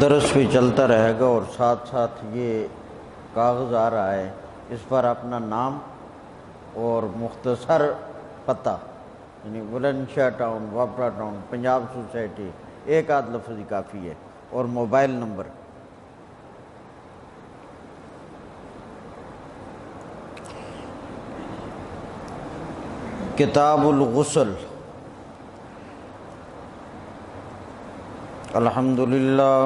درس بھی چلتا رہے گا اور ساتھ ساتھ یہ کاغذ آ رہا ہے، اس پر اپنا نام اور مختصر پتہ، یعنی بلند شاہ ٹاؤن، واپڑا ٹاؤن، پنجاب سوسائٹی، ایک آدھ لفظ ہی کافی ہے، اور موبائل نمبر۔ کتاب الغسل۔ الحمدللہ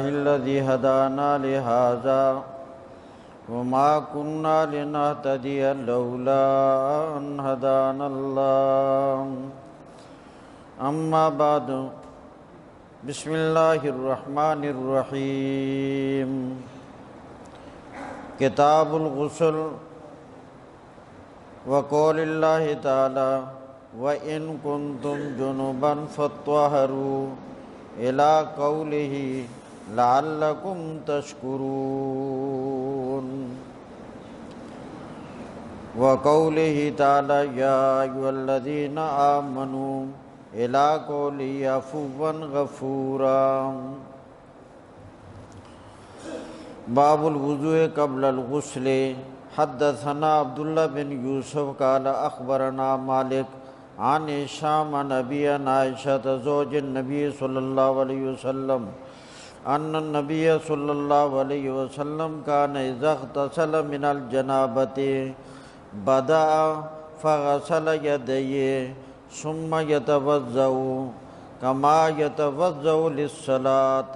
الذی ہدانا لہذا وما كنا لنهتدی لولا ان ہدانا اللہ، اما بعد، بسم اللہ الرحمن الرحیم۔ کتاب الغسل وقول اللہ تعالی وَإِن كُنتُمْ جُنُبًا فَاطَّهَّرُوا إِلَىٰ قَوْلِهِ لَعَلَّكُمْ تَشْكُرُونَ، وَقَوْلِهِ تَعَالَى يَا أَيُّهَا الَّذِينَ آمَنُوا إِلَىٰ قَوْلِهِ عَفُوًّا غَفُورًا۔ باب الوضوء قبل الغسل۔ حدثنا عبداللہ بن یوسف قال اخبرنا مالک عن هشام عن ابی عائشہ زوج النبی صلی اللہ علیہ وسلم ان النبی صلی اللہ علیہ وسلم کان اذا اغتسل من الجنابۃ بدأ فغسل یدیہ ثم یتوضأ کما یتوضأ للصلاۃ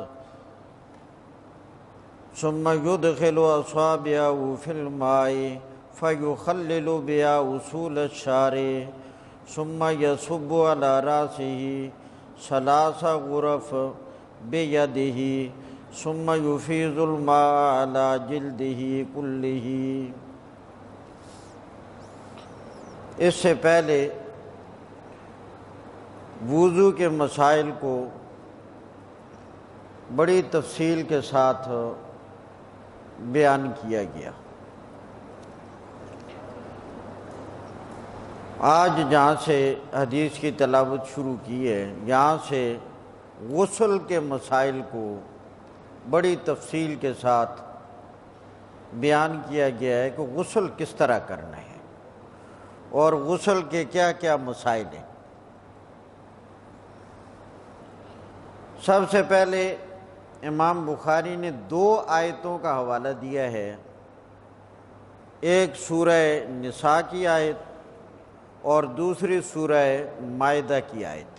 ثم يدخل أصابعه في الماء فيخلل بها أصول الشعر ثم يصب على رأسه 3 غرف بيده ثم يفيض الماء على جلده كله۔ اس سے پہلے وضو کے مسائل کو بڑی تفصیل کے ساتھ بیان کیا گیا۔ آج جہاں سے حدیث کی تلاوت شروع کی ہے، یہاں سے غسل کے مسائل کو بڑی تفصیل کے ساتھ بیان کیا گیا ہے کہ غسل کس طرح کرنا ہے اور غسل کے کیا کیا مسائل ہیں۔ سب سے پہلے امام بخاری نے 2 آیتوں کا حوالہ دیا ہے، ایک سورہ نساء کی آیت اور دوسری سورہ مائدہ کی آیت۔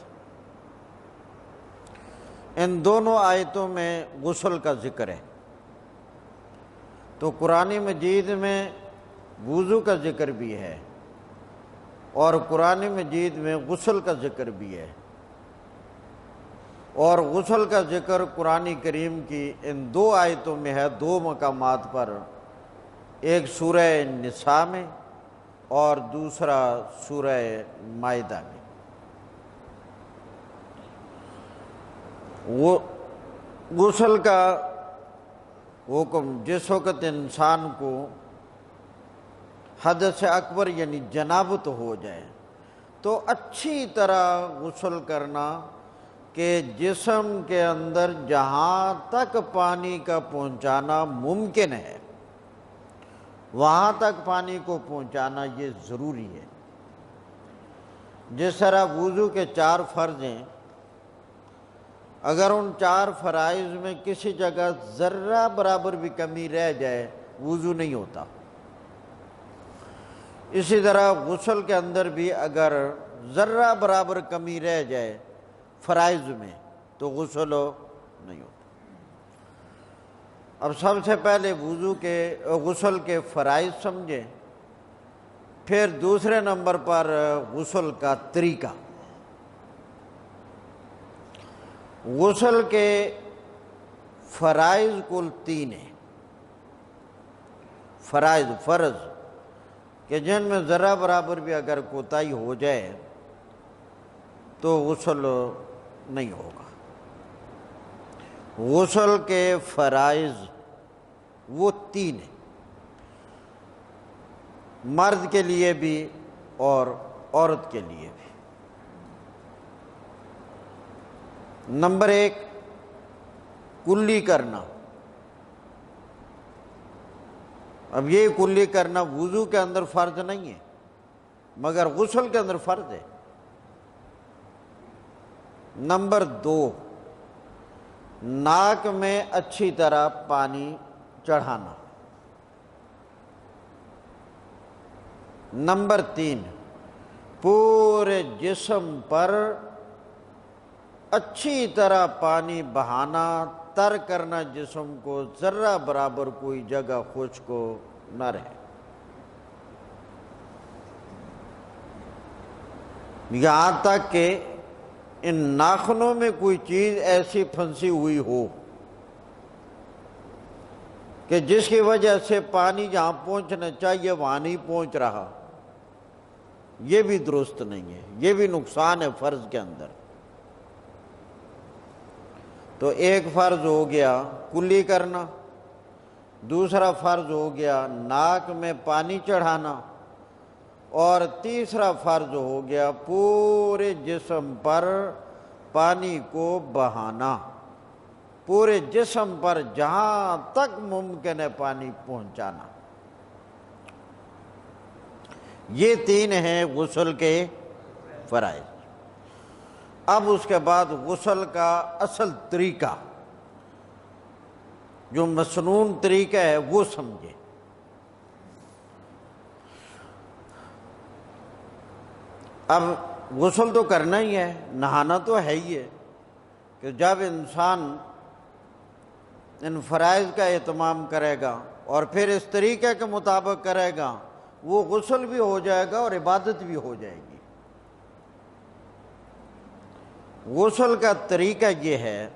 ان دونوں آیتوں میں غسل کا ذکر ہے۔ تو قرآن مجید میں وضو کا ذکر بھی ہے اور قرآن مجید میں غسل کا ذکر بھی ہے، اور غسل کا ذکر قرآن کریم کی ان 2 آیتوں میں ہے، 2 مقامات پر، ایک سورہ نساء میں اور دوسرا سورہ مائدہ میں۔ غسل کا حکم جس وقت انسان کو حدث اکبر یعنی جنابت ہو جائے تو اچھی طرح غسل کرنا کہ جسم کے اندر جہاں تک پانی کا پہنچانا ممکن ہے وہاں تک پانی کو پہنچانا یہ ضروری ہے۔ جس طرح وضو کے 4 فرض ہیں، اگر ان 4 فرائض میں کسی جگہ ذرہ برابر بھی کمی رہ جائے وضو نہیں ہوتا۔ اسی طرح غسل کے اندر بھی اگر ذرہ برابر کمی رہ جائے فرائض میں تو غسل نہیں ہوتا۔ اب سب سے پہلے غسل کے فرائض سمجھیں، پھر دوسرے نمبر پر غسل کا طریقہ۔ غسل کے فرائض کل 3 ہیں، فرض کہ جن میں ذرہ برابر بھی اگر کوتاہی ہو جائے تو غسل نہیں ہوگا۔ غسل کے فرائض وہ 3 ہیں، مرد کے لیے بھی اور عورت کے لیے بھی۔ نمبر 1 کلی کرنا۔ اب یہ کلی کرنا وضو کے اندر فرض نہیں ہے مگر غسل کے اندر فرض ہے۔ نمبر 2 ناک میں اچھی طرح پانی چڑھانا۔ نمبر 3 پورے جسم پر اچھی طرح پانی بہانا، تر کرنا جسم کو، ذرہ برابر کوئی جگہ خشک نہ رہے۔ یہاں تک کہ ان ناخنوں میں کوئی چیز ایسی پھنسی ہوئی ہو کہ جس کی وجہ سے پانی جہاں پہنچنا چاہیے وہاں نہیں پہنچ رہا، یہ بھی درست نہیں ہے، یہ بھی نقصان ہے فرض کے اندر۔ تو ایک فرض ہو گیا کلی کرنا، دوسرا فرض ہو گیا ناک میں پانی چڑھانا، اور تیسرا فرض ہو گیا پورے جسم پر پانی کو بہانا، پورے جسم پر جہاں تک ممکن ہے پانی پہنچانا۔ یہ 3 ہیں غسل کے فرائض۔ اب اس کے بعد غسل کا اصل طریقہ، جو مسنون طریقہ ہے وہ سمجھے۔ اب غسل تو کرنا ہی ہے، نہانا تو ہے ہی ہے، کہ جب انسان ان فرائض کا اہتمام کرے گا اور پھر اس طریقے کے مطابق کرے گا، وہ غسل بھی ہو جائے گا اور عبادت بھی ہو جائے گی۔ غسل کا طریقہ یہ ہے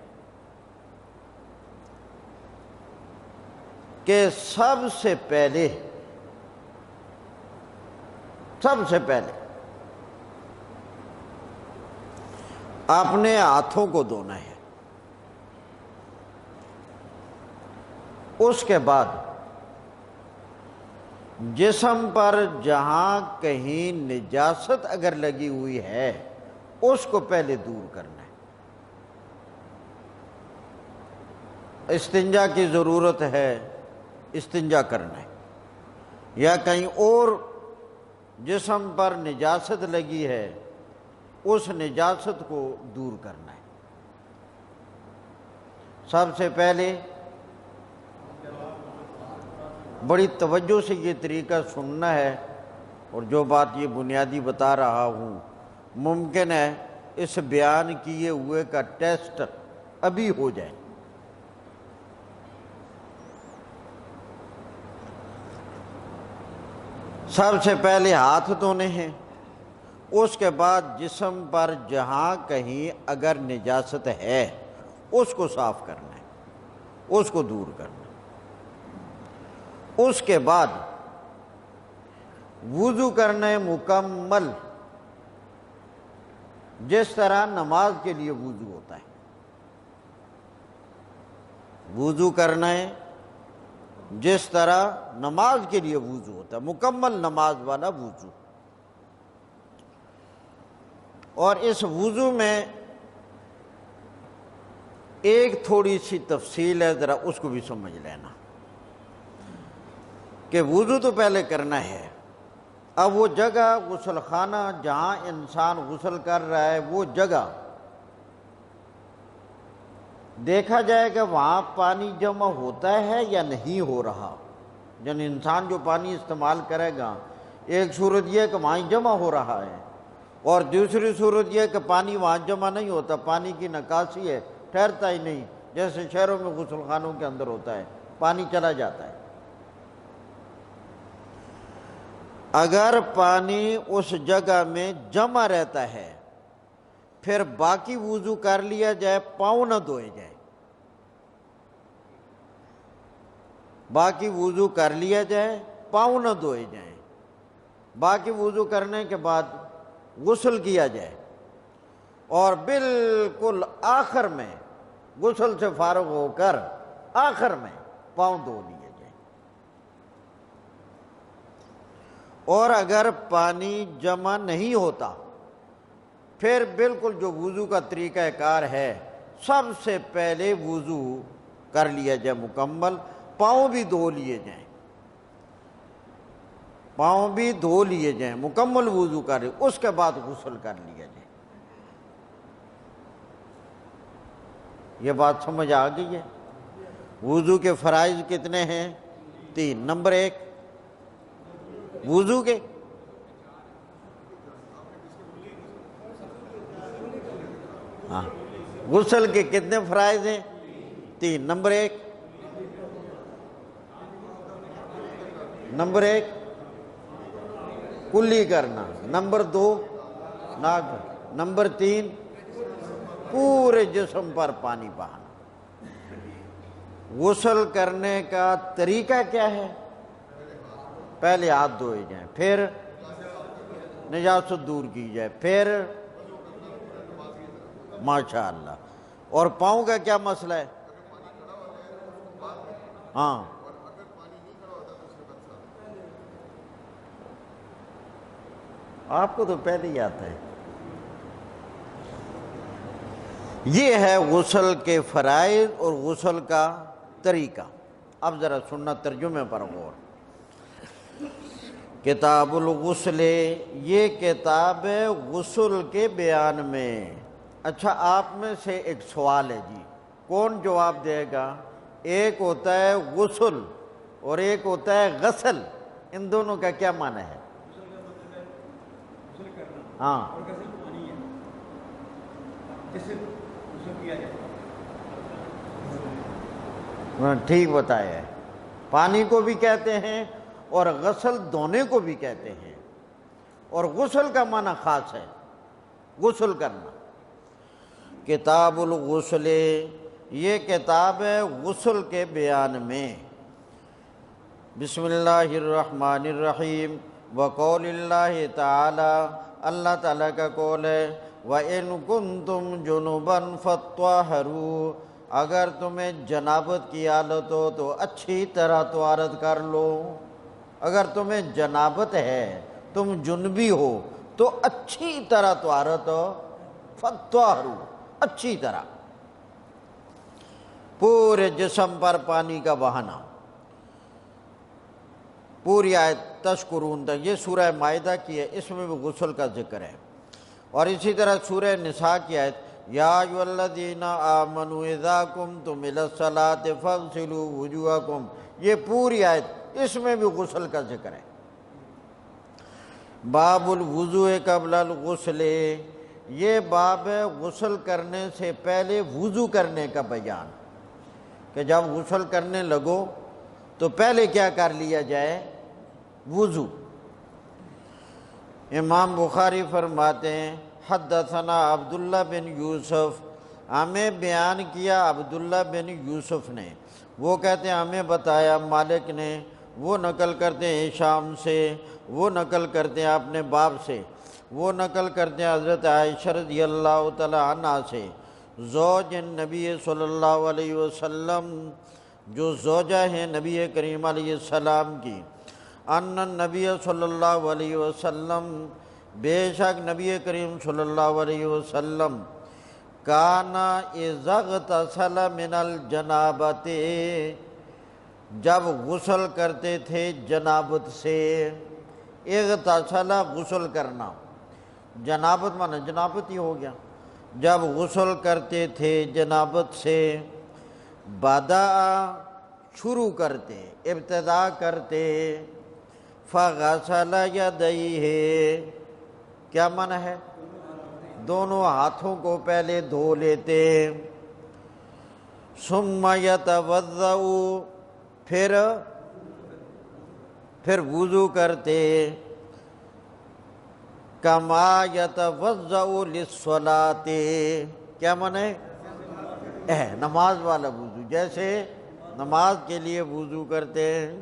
کہ سب سے پہلے اپنے ہاتھوں کو دھونا ہے، اس کے بعد جسم پر جہاں کہیں نجاست اگر لگی ہوئی ہے اس کو پہلے دور کرنا ہے۔ استنجا کی ضرورت ہے، استنجا کرنا ہے، یا کہیں اور جسم پر نجاست لگی ہے اس نجاست کو دور کرنا ہے۔ سب سے پہلے بڑی توجہ سے یہ طریقہ سننا ہے، اور جو بات یہ بنیادی بتا رہا ہوں ممکن ہے اس بیان کیے ہوئے کا ٹیسٹ ابھی ہو جائے۔ سب سے پہلے ہاتھ دھونے ہیں، اس کے بعد جسم پر جہاں کہیں اگر نجاست ہے اس کو صاف کرنا ہے، اس کو دور کرنا ہے۔ اس کے بعد وضو کرنا ہے مکمل، جس طرح نماز کے لیے وضو ہوتا ہے۔ وضو کرنا ہے جس طرح نماز کے لیے وضو ہوتا ہے، مکمل نماز والا وضو۔ اور اس وضو میں ایک تھوڑی سی تفصیل ہے، ذرا اس کو بھی سمجھ لینا کہ وضو تو پہلے کرنا ہے، اب وہ جگہ غسل خانہ جہاں انسان غسل کر رہا ہے وہ جگہ دیکھا جائے کہ وہاں پانی جمع ہوتا ہے یا نہیں ہو رہا۔ جن انسان جو پانی استعمال کرے گا، ایک صورت یہ ہے کہ وہاں جمع ہو رہا ہے، اور دوسری صورت یہ ہے کہ پانی وہاں جمع نہیں ہوتا، پانی کی نکاسی ہے، ٹھہرتا ہی نہیں، جیسے شہروں میں غسل خانوں کے اندر ہوتا ہے، پانی چلا جاتا ہے۔ اگر پانی اس جگہ میں جمع رہتا ہے پھر باقی وضو کر لیا جائے، پاؤں نہ دھوئے جائے، باقی وضو کر لیا جائے، پاؤں نہ دھوئے جائیں، باقی وضو کرنے کے بعد غسل کیا جائے، اور بالکل آخر میں غسل سے فارغ ہو کر آخر میں پاؤں دھو لیے جائیں۔ اور اگر پانی جمع نہیں ہوتا پھر بالکل جو وضو کا طریقہ کار ہے سب سے پہلے وضو کر لیا جائے مکمل، پاؤں بھی دھو لیے جائیں، پاؤں بھی دھو لیے جائیں، مکمل وضو کر لیں، اس کے بعد غسل کر لیا جائے۔ یہ بات سمجھ آ گئی ہے؟ وضو کے فرائض کتنے ہیں؟ 3۔ نمبر 1 وضو کے غسل کے کتنے فرائض ہیں؟ 3۔ نمبر 1 کلی کرنا، نمبر 2 ناک، نمبر 3 پورے جسم پر پانی بہانا۔ غسل کرنے کا طریقہ کیا ہے؟ پہلے ہاتھ دھوئے جائیں، پھر نجاست دور کی جائے، پھر ماشاءاللہ۔ اور پاؤں کا کیا مسئلہ ہے؟ ہاں آپ کو تو پہلے ہی آتا ہے۔ یہ ہے غسل کے فرائض اور غسل کا طریقہ۔ اب ذرا سننا ترجمے پر غور۔ کتاب الغسل، یہ کتاب ہے غسل کے بیان میں۔ اچھا، آپ میں سے ایک سوال ہے جی، کون جواب دے گا؟ ایک ہوتا ہے غسل اور ایک ہوتا ہے غسل، ان دونوں کا کیا معنی ہے؟ ہاں ٹھیک بتایا ہے، پانی کو بھی کہتے ہیں اور غسل دھونے کو بھی کہتے ہیں، اور غسل کا معنی خاص ہے، غسل کرنا۔ کتاب الغسل، یہ کتاب ہے غسل کے بیان میں۔ بسم اللہ الرحمن الرحیم، وقول اللہ تعالی، اللہ تعالیٰ کا قول ہے، وَإِن كُنتُمْ جُنُبًا فَاطَّهِرُوا، اگر تمہیں جنابت کی حالت ہو تو اچھی طرح طہارت کر لو۔ اگر تمہیں جنابت ہے، تم جنبی ہو تو اچھی طرح طہارت ہو، فَاطَّهِرُوا، اچھی طرح پورے جسم پر پانی کا بہانا۔ پوری آیت تشکرون تک، یہ سورہ مائدہ کی ہے، اس میں بھی غسل کا ذکر ہے۔ اور اسی طرح سورہ نساء کی آیت، یا ایھا الذین آمنوا اذا قمتم الی الصلاۃ فاغسلوا وجوہکم، یہ پوری آیت، اس میں بھی غسل کا ذکر ہے۔ باب الوضوء قبل الغسل، یہ باب ہے غسل کرنے سے پہلے وضو کرنے کا بیان، کہ جب غسل کرنے لگو تو پہلے کیا کر لیا جائے؟ وضو۔ امام بخاری فرماتے ہیں، حدثنا عبداللہ بن یوسف، ہمیں بیان کیا عبداللہ بن یوسف نے، وہ کہتے ہیں ہمیں بتایا مالک نے، وہ نقل کرتے ہیں ہشام سے، وہ نقل کرتے ہیں اپنے باپ سے، وہ نقل کرتے ہیں حضرت عائشہ رضی اللہ تعالی عنہ سے، زوج نبی صلی اللہ علیہ وسلم، جو زوجہ ہیں نبی کریم علیہ السلام کی، ان النبی صلی اللہ علیہ وسلم، بے شک نبی کریم صلی اللہ علیہ وسلم، کانا اذا اغتسل من الجنابت، جب غسل کرتے تھے جنابت سے، اغتسل غسل کرنا، جنابت مانا جنابت ہی ہو گیا، جب غسل کرتے تھے جنابت سے، بدأ شروع کرتے، ابتدا کرتے، فغسل یدیہ، کیا معنی ہے؟ دونوں ہاتھوں کو پہلے دھو لیتے، ثم یتوضأ، پھر وضو کرتے، کما یتوضأ للصلاۃ، کیا معنی ہے؟ نماز والا وضو، جیسے نماز کے لیے وضو کرتے ہیں۔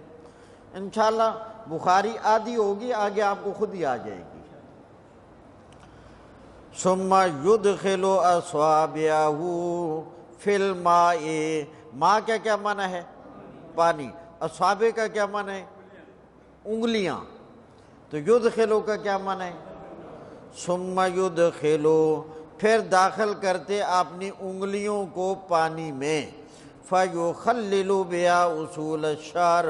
انشاءاللہ بخاری آدھی ہوگی، آگے آپ کو خود ہی آ جائے گی۔ ثم یدخل اصابعہ فی الماء، ماء کا کیا معنی ہے؟ پانی۔ اصابع کا کیا معنی ہے؟ انگلیاں۔ تو یدخلو کا کیا معنی ہے؟ ثم یدخلو، پھر داخل کرتے اپنی انگلیوں کو پانی میں، فَيُخَلِّلُ بِهَا اُصُولَ الشَّعْرِ،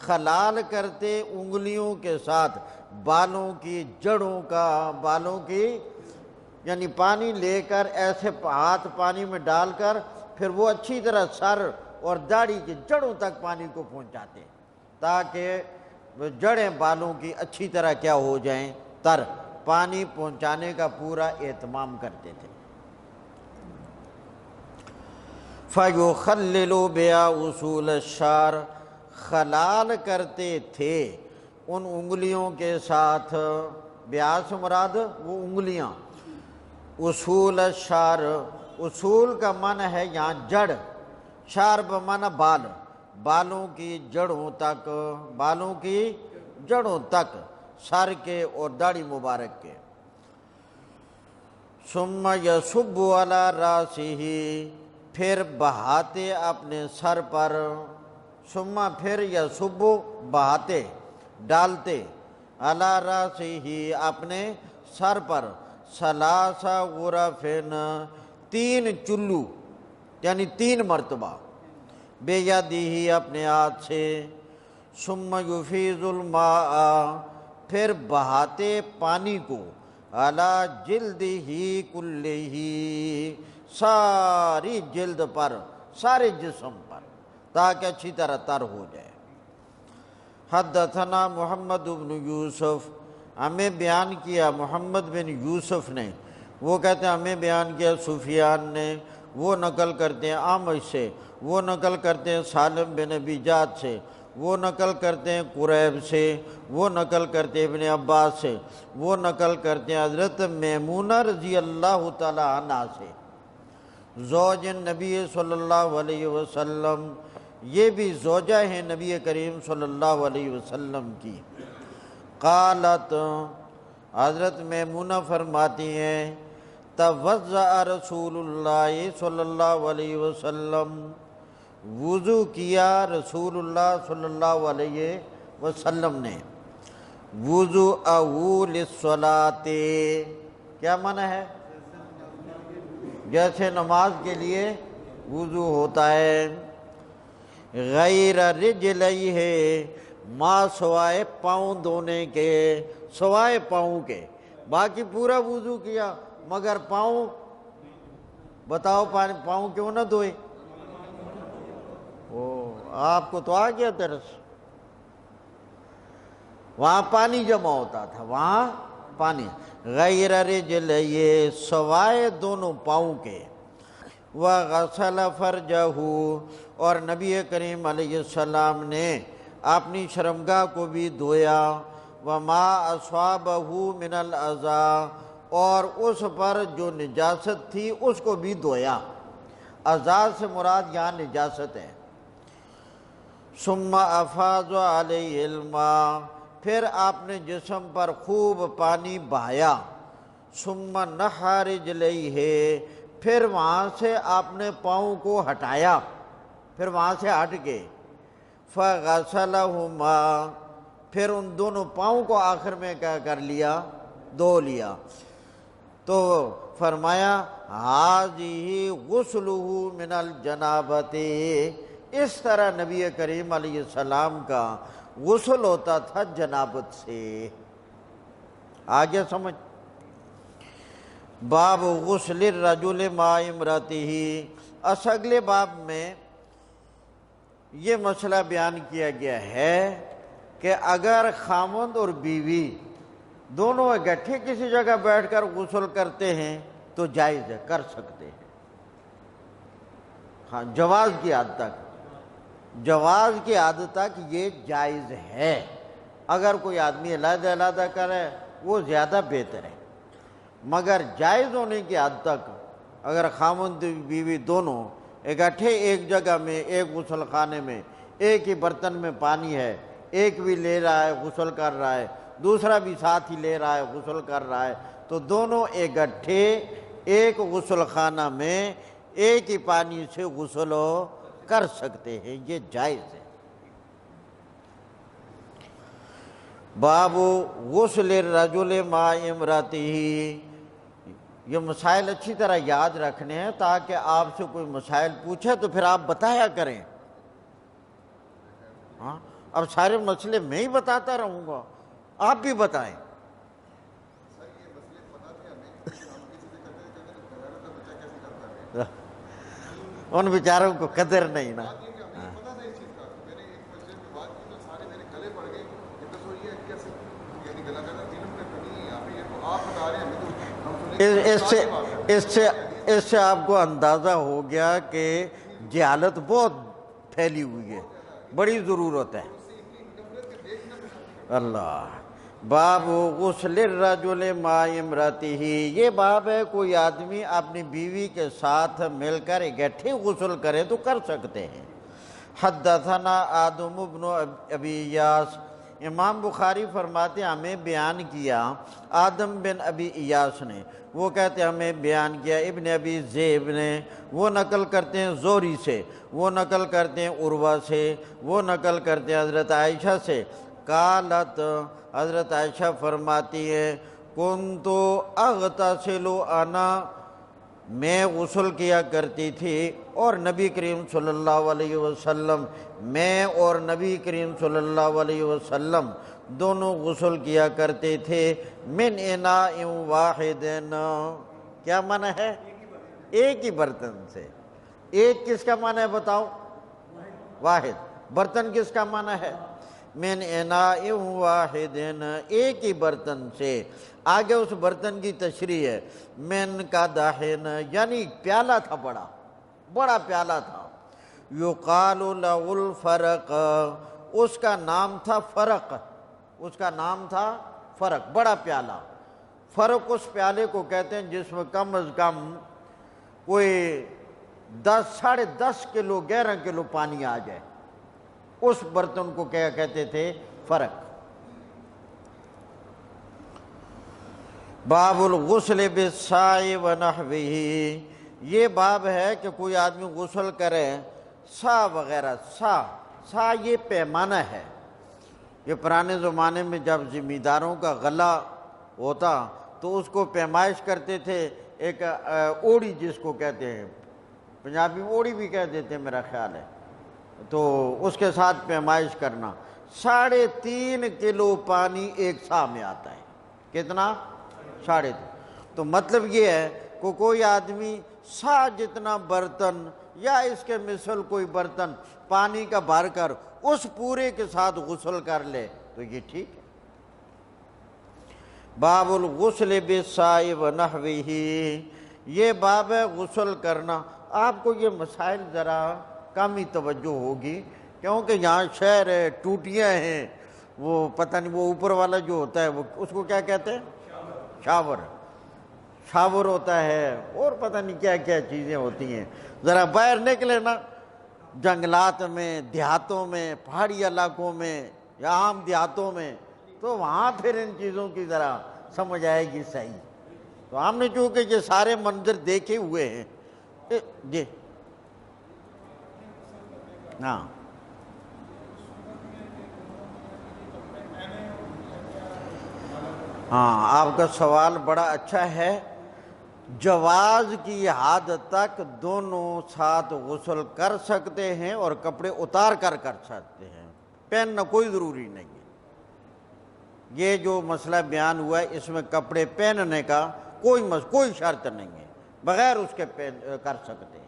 خلال کرتے انگلیوں کے ساتھ بالوں کی جڑوں کا، بالوں کی یعنی پانی لے کر ایسے ہاتھ پانی میں ڈال کر پھر وہ اچھی طرح سر اور داڑھی کی جڑوں تک پانی کو پہنچاتے تاکہ وہ جڑیں بالوں کی اچھی طرح کیا ہو جائیں، تر، پانی پہنچانے کا پورا اہتمام کرتے تھے۔ فَيُخَلِّلُ بِهَا اُصُولَ الشَّعْرِ، خلال کرتے تھے ان انگلیوں کے ساتھ، بیاہ سے مراد وہ انگلیاں، اصول الشعر، اصول کا معنی ہے یہاں جڑ، شعر بمعنی بال، بالوں کی جڑوں تک، بالوں کی جڑوں تک، سر کے اور داڑھی مبارک کے۔ ثم یصب علی راسہ، پھر بہاتے اپنے سر پر، ثم پھر یصب بہاتے ڈالتے، علی راسہ اپنے سر پر، ثلاث غرفن، 3 چلو یعنی 3 مرتبہ، بیدہ اپنے ہاتھ سے، ثم یفیض الماء، پھر بہاتے پانی کو، علی جلدہ کلہ، ساری جلد پر، سارے جسم پر، تاکہ اچھی طرح تر ہو جائے۔ حدثنا محمد بن یوسف، ہمیں بیان کیا محمد بن یوسف نے، وہ کہتے ہیں ہمیں بیان کیا سفیان نے، وہ نقل کرتے ہیں اعمش سے، وہ نقل کرتے ہیں سالم بن ابی جعد سے، وہ نقل کرتے ہیں قریب سے، وہ نقل کرتے ہیں ابن عباس سے، وہ نقل کرتے ہیں حضرت میمونہ رضی اللہ تعالی عنہ سے، زوج نبی صلی اللہ علیہ وسلم، یہ بھی زوجہ ہیں نبی کریم صلی اللہ علیہ وسلم کی۔ قالت، حضرت میمونہ فرماتی ہیں، توضأ رسول اللہ صلی اللہ علیہ وسلم، وضو کیا رسول اللہ صلی اللہ علیہ وسلم نے، وضوءہ للصلاۃ، کیا معنی ہے؟ جیسے نماز کے لیے وضو ہوتا ہے، غیر رجلیہ، ما سوائے پاؤں دھونے کے، سوائے پاؤں کے، باقی پورا وضو کیا مگر پاؤں، بتاؤ پاؤں کیوں نہ دھوئے؟ آپ کو تو آ گیا درس، وہاں پانی جمع ہوتا تھا، وہاں پانی، غیر رجلیہ، سوائے دونوں پاؤں کے، وغسل فرجہ، اور نبی کریم علیہ السلام نے اپنی شرمگاہ کو بھی دھویا، وما اصابہ من الاذی، اور اس پر جو نجاست تھی اس کو بھی دھویا، اذی سے مراد یہاں نجاست ہے۔ ثم افاض علیہ الماء، پھر آپ نے جسم پر خوب پانی بہایا، ثم نحى رجلیہ، پھر وہاں سے آپ نے پاؤں کو ہٹایا، پھر وہاں سے ہٹ کے، فغسلہما، پھر ان دونوں پاؤں کو آخر میں کیا کر لیا؟ دھو لیا، تو فرمایا ھذہ غسلہ من الجنابۃ، اس طرح نبی کریم علیہ السلام کا غسل ہوتا تھا جنابت سے۔ آگے سمجھ، باب غسل الرجل مع امرأتہ، اگلے باب میں یہ مسئلہ بیان کیا گیا ہے کہ اگر خاوند اور بیوی دونوں اکٹھے کسی جگہ بیٹھ کر غسل کرتے ہیں تو جائز ہے، کر سکتے ہیں، ہاں جواز کی حد تک، جواز کی حد تک یہ جائز ہے۔ اگر کوئی آدمی علیحدہ علیحدہ کرے وہ زیادہ بہتر ہے، مگر جائز ہونے کی حد تک اگر خاوند بیوی دونوں اکٹھے ایک جگہ میں، ایک غسل خانے میں، ایک ہی برتن میں پانی ہے، ایک بھی لے رہا ہے غسل کر رہا ہے، دوسرا بھی ساتھ ہی لے رہا ہے غسل کر رہا ہے، تو دونوں اکٹھے ایک غسل خانہ میں ایک ہی پانی سے غسل کر سکتے ہیں، یہ جائز ہے۔ باب غسل الرجل مع امرأتہ، یہ مسائل اچھی طرح یاد رکھنے ہیں تاکہ آپ سے کوئی مسائل پوچھے تو پھر آپ بتایا کریں. ہاں اب سارے مسئلے میں ہی بتاتا رہوں گا، آپ بھی بتائیں. ان بیچاروں کو قدر نہیں نا. اس سے آپ کو اندازہ ہو گیا کہ جہالت بہت پھیلی ہوئی ہے، بڑی ضرورت ہے. اللہ. باب غسل الرجل مع امرأتہ، یہ باب ہے کوئی آدمی اپنی بیوی کے ساتھ مل کر اکٹھے غسل کرے تو کر سکتے ہیں. حدثنا آدم بن ابی ایاس، امام بخاری فرماتے ہیں ہمیں بیان کیا آدم بن ابی ایاس نے، وہ کہتے ہیں ہمیں بیان کیا ابن ابی ذئب نے، وہ نقل کرتے ہیں زوری سے، وہ نقل کرتے ہیں عروہ سے، وہ نقل کرتے ہیں حضرت عائشہ سے. قالت، حضرت عائشہ فرماتی ہے کنت اغتسل انا، میں غسل کیا کرتی تھی اور نبی کریم صلی اللہ علیہ وسلم، میں اور نبی کریم صلی اللہ علیہ وسلم دونوں غسل کیا کرتے تھے من اناء واحد. کیا معنی ہے؟ ایک ہی برتن سے. ایک کس کا معنی ہے بتاؤ؟ واحد. برتن کس کا معنی ہے؟ من اناء واحد، ایک ہی برتن سے. آگے اس برتن کی تشریح ہے من کا داہن، یعنی پیالہ تھا، بڑا پیالہ تھا. یقال له الفرق، اس کا نام تھا فرق، اس کا نام تھا فرق، بڑا پیالہ. فرق اس پیالے کو کہتے ہیں جس میں کم از کم کوئی 10-10.5 کلو 11 کلو پانی آ جائے، اس برتن کو کیا کہتے تھے؟ فرق. باب الغسل بالصاع ونحوہ، یہ باب ہے کہ کوئی آدمی غسل کرے سا وغیرہ. سا یہ پیمانہ ہے. یہ پرانے زمانے میں جب زمینداروں کا غلہ ہوتا تو اس کو پیمائش کرتے تھے. ایک اوڑی جس کو کہتے ہیں، پنجابی میں اوڑی بھی کہہ دیتے ہیں میرا خیال ہے، تو اس کے ساتھ پیمائش کرنا. 3.5 کلو پانی ایک سا میں آتا ہے. کتنا؟ 3.5. تو مطلب یہ ہے کہ کوئی آدمی سا جتنا برتن یا اس کے مثل کوئی برتن پانی کا بھر کر اس پورے کے ساتھ غسل کر لے تو یہ ٹھیک ہے. باب الغسل بالصاع ونحوہ، یہ باب ہے غسل کرنا. آپ کو یہ مسائل ذرا کم ہی توجہ ہوگی کیونکہ یہاں شہر ہے، ٹوٹیاں ہیں، وہ پتہ نہیں وہ اوپر والا جو ہوتا ہے وہ اس کو کیا کہتے ہیں؟ شاور ہوتا ہے، اور پتہ نہیں کیا کیا چیزیں ہوتی ہیں. ذرا باہر نکلے نا، جنگلات میں، دیہاتوں میں، پہاڑی علاقوں میں یا عام دیہاتوں میں، تو وہاں پھر ان چیزوں کی ذرا سمجھ آئے گی صحیح. تو ہم نے چونکہ یہ سارے منظر دیکھے ہوئے ہیں. جی ہاں ہاں، آپ کا سوال بڑا اچھا ہے. جواز کی حد تک دونوں ساتھ غسل کر سکتے ہیں اور کپڑے اتار کر سکتے ہیں، پہننا کوئی ضروری نہیں ہے. یہ جو مسئلہ بیان ہوا ہے اس میں کپڑے پہننے کا کوئی شرط نہیں ہے، بغیر اس کے کر سکتے ہیں.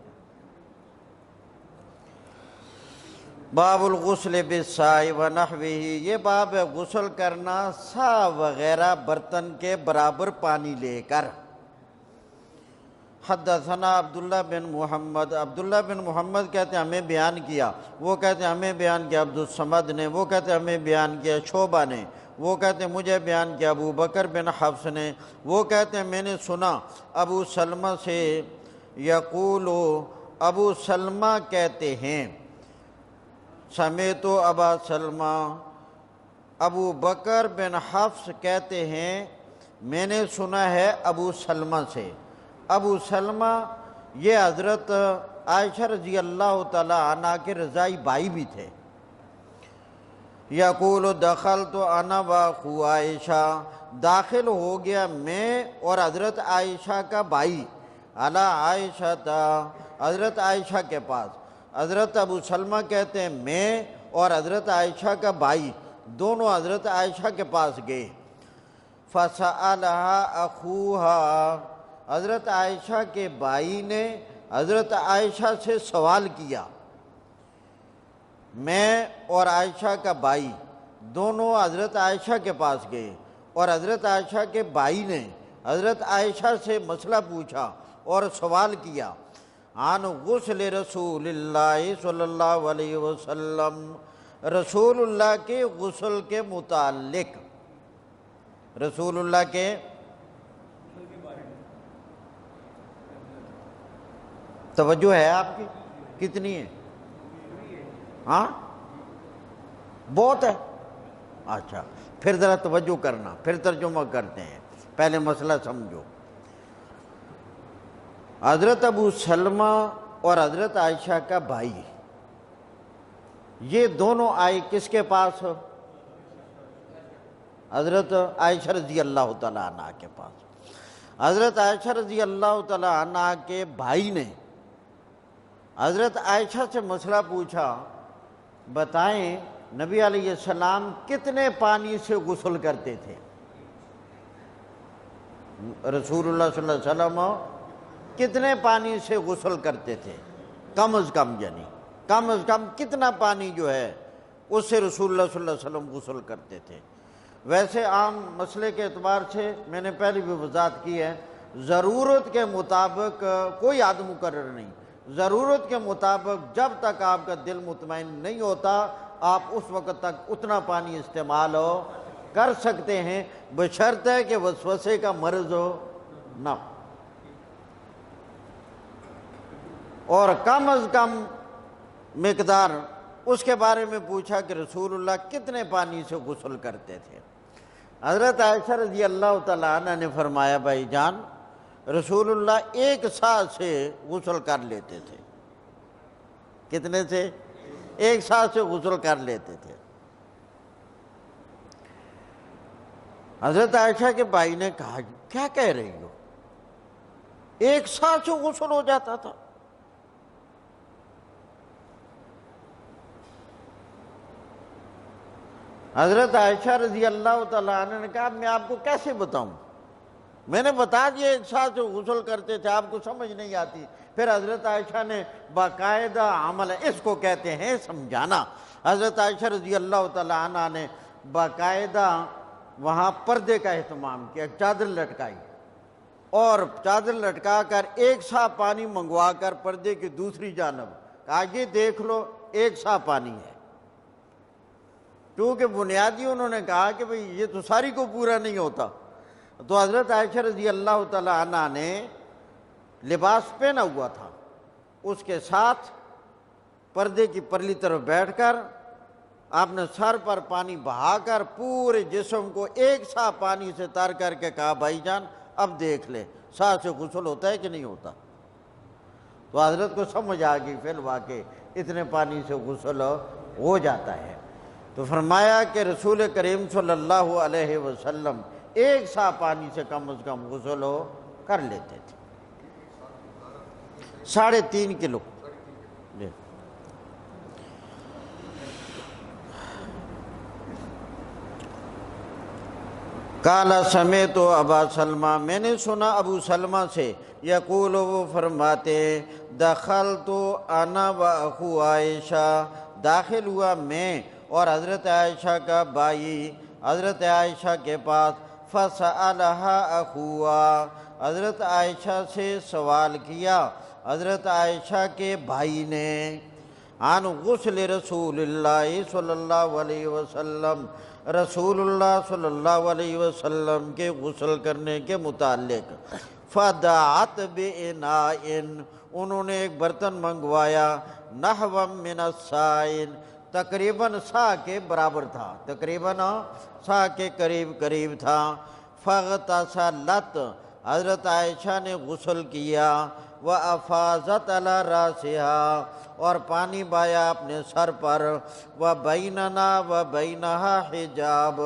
باب الغسل بالصاع ونحوہ، یہ باب ہے غسل کرنا سا وغیرہ برتن کے برابر پانی لے کر. حدثنا عبداللہ بن محمد کہتے ہیں ہمیں بیان کیا، وہ کہتے ہیں ہمیں بیان کیا عبد الصمد نے، وہ کہتے ہیں ہمیں بیان کیا شعبہ نے، وہ کہتے ہیں مجھے بیان کیا ابو بکر بن حفص نے، وہ کہتے ہیں میں نے سنا ابو سلمہ سے. یقول، ابو سلمہ کہتے ہیں سمیت ابا سلمہ، ابو بکر بن حفص کہتے ہیں میں نے سنا ہے ابو سلمہ سے. ابو سلمہ یہ حضرت عائشہ رضی اللہ تعالی عنہ کے رضائی بھائی بھی تھے. یقول دخلت انا واخو عائشہ، داخل ہو گیا میں اور حضرت عائشہ کا بھائی، علی عائشہ تھا، حضرت عائشہ کے پاس۔ حضرت ابو سلمہ کہتے ہیں میں اور حضرت عائشہ کا بھائی دونوں حضرت عائشہ کے پاس گئے۔ فسألها اخوها، حضرت عائشہ کے بھائی نے حضرت عائشہ سے سوال کیا۔ میں اور عائشہ کا بھائی دونوں حضرت عائشہ کے پاس گئے اور حضرت عائشہ کے بھائی نے حضرت عائشہ سے مسئلہ پوچھا اور سوال کیا، عن غسل رسول اللہ صلی اللہ علیہ وسلم، رسول اللہ کے غسل کے متعلق، رسول اللہ کے توجہ ہے آپ کی کتنی ہے؟ ہاں بہت ہے، اچھا پھر ذرا توجہ کرنا، پھر ترجمہ کرتے ہیں، پہلے مسئلہ سمجھو۔ حضرت ابو سلمہ اور حضرت عائشہ کا بھائی یہ دونوں آئے کس کے پاس؟ حضرت عائشہ رضی اللہ تعالیٰ عنہ کے پاس۔ حضرت عائشہ رضی اللہ تعالیٰ عنہ کے بھائی نے حضرت عائشہ سے مسئلہ پوچھا، بتائیں نبی علیہ السلام کتنے پانی سے غسل کرتے تھے؟ رسول اللہ صلی اللہ علیہ وسلم کتنے پانی سے غسل کرتے تھے؟ کم از کم، یعنی کم از کم کتنا پانی جو ہے اس سے رسول اللہ صلی اللہ علیہ وسلم غسل کرتے تھے؟ ویسے عام مسئلے کے اعتبار سے میں نے پہلے بھی وضاحت کی ہے، ضرورت کے مطابق کوئی حد مقرر نہیں، ضرورت کے مطابق جب تک آپ کا دل مطمئن نہیں ہوتا آپ اس وقت تک اتنا پانی استعمال کر سکتے ہیں، بشرطے کہ وسوسے کا مرض ہو نہ، اور کم از کم مقدار اس کے بارے میں پوچھا کہ رسول اللہ کتنے پانی سے غسل کرتے تھے؟ حضرت عائشہ رضی اللہ تعالیٰ عنہ نے فرمایا، بھائی جان رسول اللہ 1 سا سے غسل کر لیتے تھے۔ کتنے سے؟ 1 سا سے غسل کر لیتے تھے۔ حضرت عائشہ کے بھائی نے کہا، کیا کہہ رہی ہو؟ 1 سا سے غسل ہو جاتا تھا؟ حضرت عائشہ رضی اللہ تعالیٰ عنہ نے کہا، میں آپ کو کیسے بتاؤں، میں نے بتا دیا 1 سا سے غسل کرتے تھے، آپ کو سمجھ نہیں آتی۔ پھر حضرت عائشہ نے باقاعدہ عمل، اس کو کہتے ہیں سمجھانا۔ حضرت عائشہ رضی اللہ تعالیٰ عنہ نے باقاعدہ وہاں پردے کا اہتمام کیا، چادر لٹکائی، اور چادر لٹکا کر 1 سا پانی منگوا کر پردے کی دوسری جانب کہا، یہ دیکھ لو 1 سا پانی ہے۔ کیونکہ بنیادی انہوں نے کہا کہ بھئی یہ تو ساری کو پورا نہیں ہوتا، تو حضرت عائشہ رضی اللہ تعالیٰ عنہ نے لباس پہنا ہوا تھا، اس کے ساتھ پردے کی پرلی طرف بیٹھ کر آپ نے سر پر پانی بہا کر پورے جسم کو 1 سا پانی سے تر کر کے کہا، بھائی جان اب دیکھ لے سا سے غسل ہوتا ہے کہ نہیں ہوتا؟ تو حضرت کو سمجھ آ گئی، فی الواقع اتنے پانی سے غسل ہو جاتا ہے۔ تو فرمایا کہ رسول کریم صلی اللہ علیہ وسلم 1 سا پانی سے کم از کم غسل کر لیتے تھے، 3.5 کلو۔ قال سمیعت ابا سلمہ، میں نے سنا ابو سلمہ سے، یقول، وہ فرماتے، دخلت انا و اخو عائشہ، داخل ہوا میں اور حضرت عائشہ کا بھائی حضرت عائشہ کے پاس، فسألها اخوها، حضرت عائشہ سے سوال کیا حضرت عائشہ کے بھائی نے، عن غسل رسول اللہ صلی اللہ علیہ وسلم، رسول اللہ صلی اللہ علیہ وسلم کے غسل کرنے کے متعلق۔ فدعت بإناء، انہوں نے ایک برتن منگوایا، نحو من السائل، تقریباً سا کے برابر تھا، تقریباً سا کے قریب تھا۔ فاغتسلت، حضرت عائشہ نے غسل کیا، وَأَفَاضَتْ عَلَى رَأْسِهَا اور پانی بایا اپنے سر پر، وَبَيْنَنَا وَبَيْنَهَا حجاب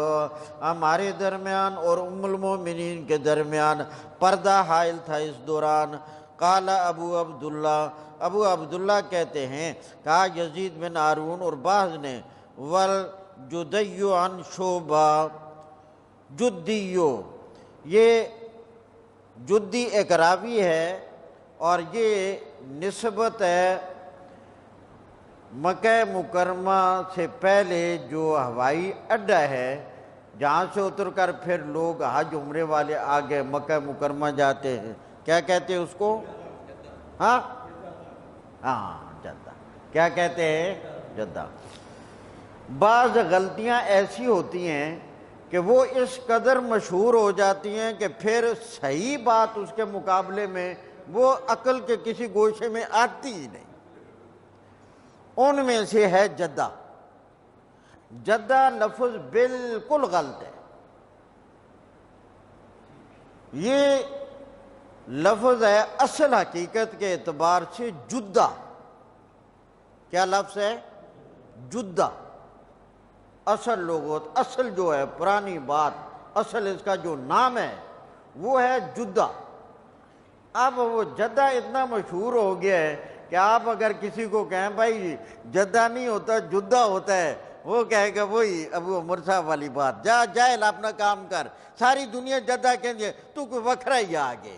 ہمارے درمیان اور ام المومنین کے درمیان پردہ حائل تھا اس دوران۔ قال ابو عبداللہ کہتے ہیں، کہا یزید بن ہارون اور بعض نے، والجدی عن شعبہ، جدیو، یہ جدی ایک راوی ہے اور یہ نسبت ہے مکہ مکرمہ سے پہلے جو ہوائی اڈہ ہے جہاں سے اتر کر پھر لوگ حج عمرے والے آگے مکہ مکرمہ جاتے ہیں، کیا کہتے ہیں اس کو؟ ہاں جدہ، کیا کہتے ہیں؟ جدہ۔ بعض غلطیاں ایسی ہوتی ہیں کہ وہ اس قدر مشہور ہو جاتی ہیں کہ پھر صحیح بات اس کے مقابلے میں وہ عقل کے کسی گوشے میں آتی ہی نہیں۔ ان میں سے ہے جدہ۔ جدہ لفظ بالکل غلط ہے۔ یہ لفظ ہے اصل حقیقت کے اعتبار سے جدہ۔ کیا لفظ ہے؟ جدہ۔ اصل لغت، اصل جو ہے پرانی بات، اصل اس کا جو نام ہے وہ ہے جدہ۔ اب وہ جدہ اتنا مشہور ہو گیا ہے کہ آپ اگر کسی کو کہیں بھائی جدہ نہیں ہوتا جدہ ہوتا ہے، وہ کہے گا وہی ابو عمر صاحب والی بات، جا جائل اپنا کام کر، ساری دنیا جدہ کہیں گے تو کوئی وکھرا ہی آگے،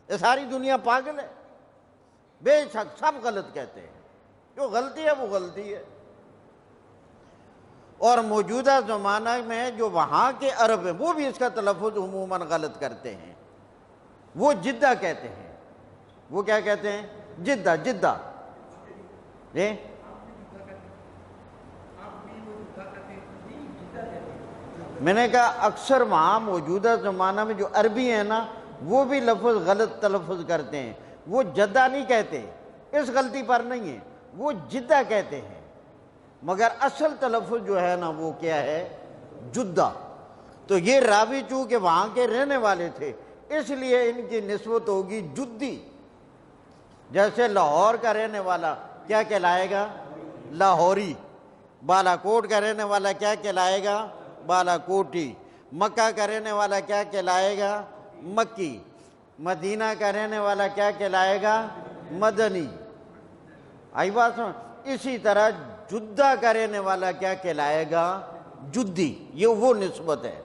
یہ ساری دنیا پاگل ہے۔ بے شک سب غلط کہتے ہیں، جو غلطی ہے وہ غلطی ہے۔ اور موجودہ زمانہ میں جو وہاں کے عرب ہیں وہ بھی اس کا تلفظ عموماً غلط کرتے ہیں، وہ جدہ کہتے ہیں۔ وہ کیا کہتے ہیں؟ Jeddah, Jeddah. میں نے کہا اکثر وہاں موجودہ زمانہ میں جو عربی ہیں نا وہ بھی لفظ غلط تلفظ کرتے ہیں، وہ جدہ نہیں کہتے، اس غلطی پر نہیں ہے، وہ جدہ کہتے ہیں، مگر اصل تلفظ جو ہے نا وہ کیا ہے؟ جدہ۔ تو یہ راوی چونکہ وہاں کے رہنے والے تھے اس لیے ان کی نسبت ہوگی جدی۔ جیسے لاہور کا رہنے والا کیا کہلائے گا؟ لاہوری۔ بالا کوٹ کا رہنے والا کیا کہلائے گا؟ بالا کوٹی۔ مکہ کا رہنے والا کیا کہلائے گا؟ مکی۔ مدینہ کا رہنے والا کیا کہلائے گا؟ مدنی۔ آئی بات سمجھ؟ اسی طرح جدہ کا رہنے والا کیا کہلائے گا؟ جدی۔ یہ وہ نسبت ہے۔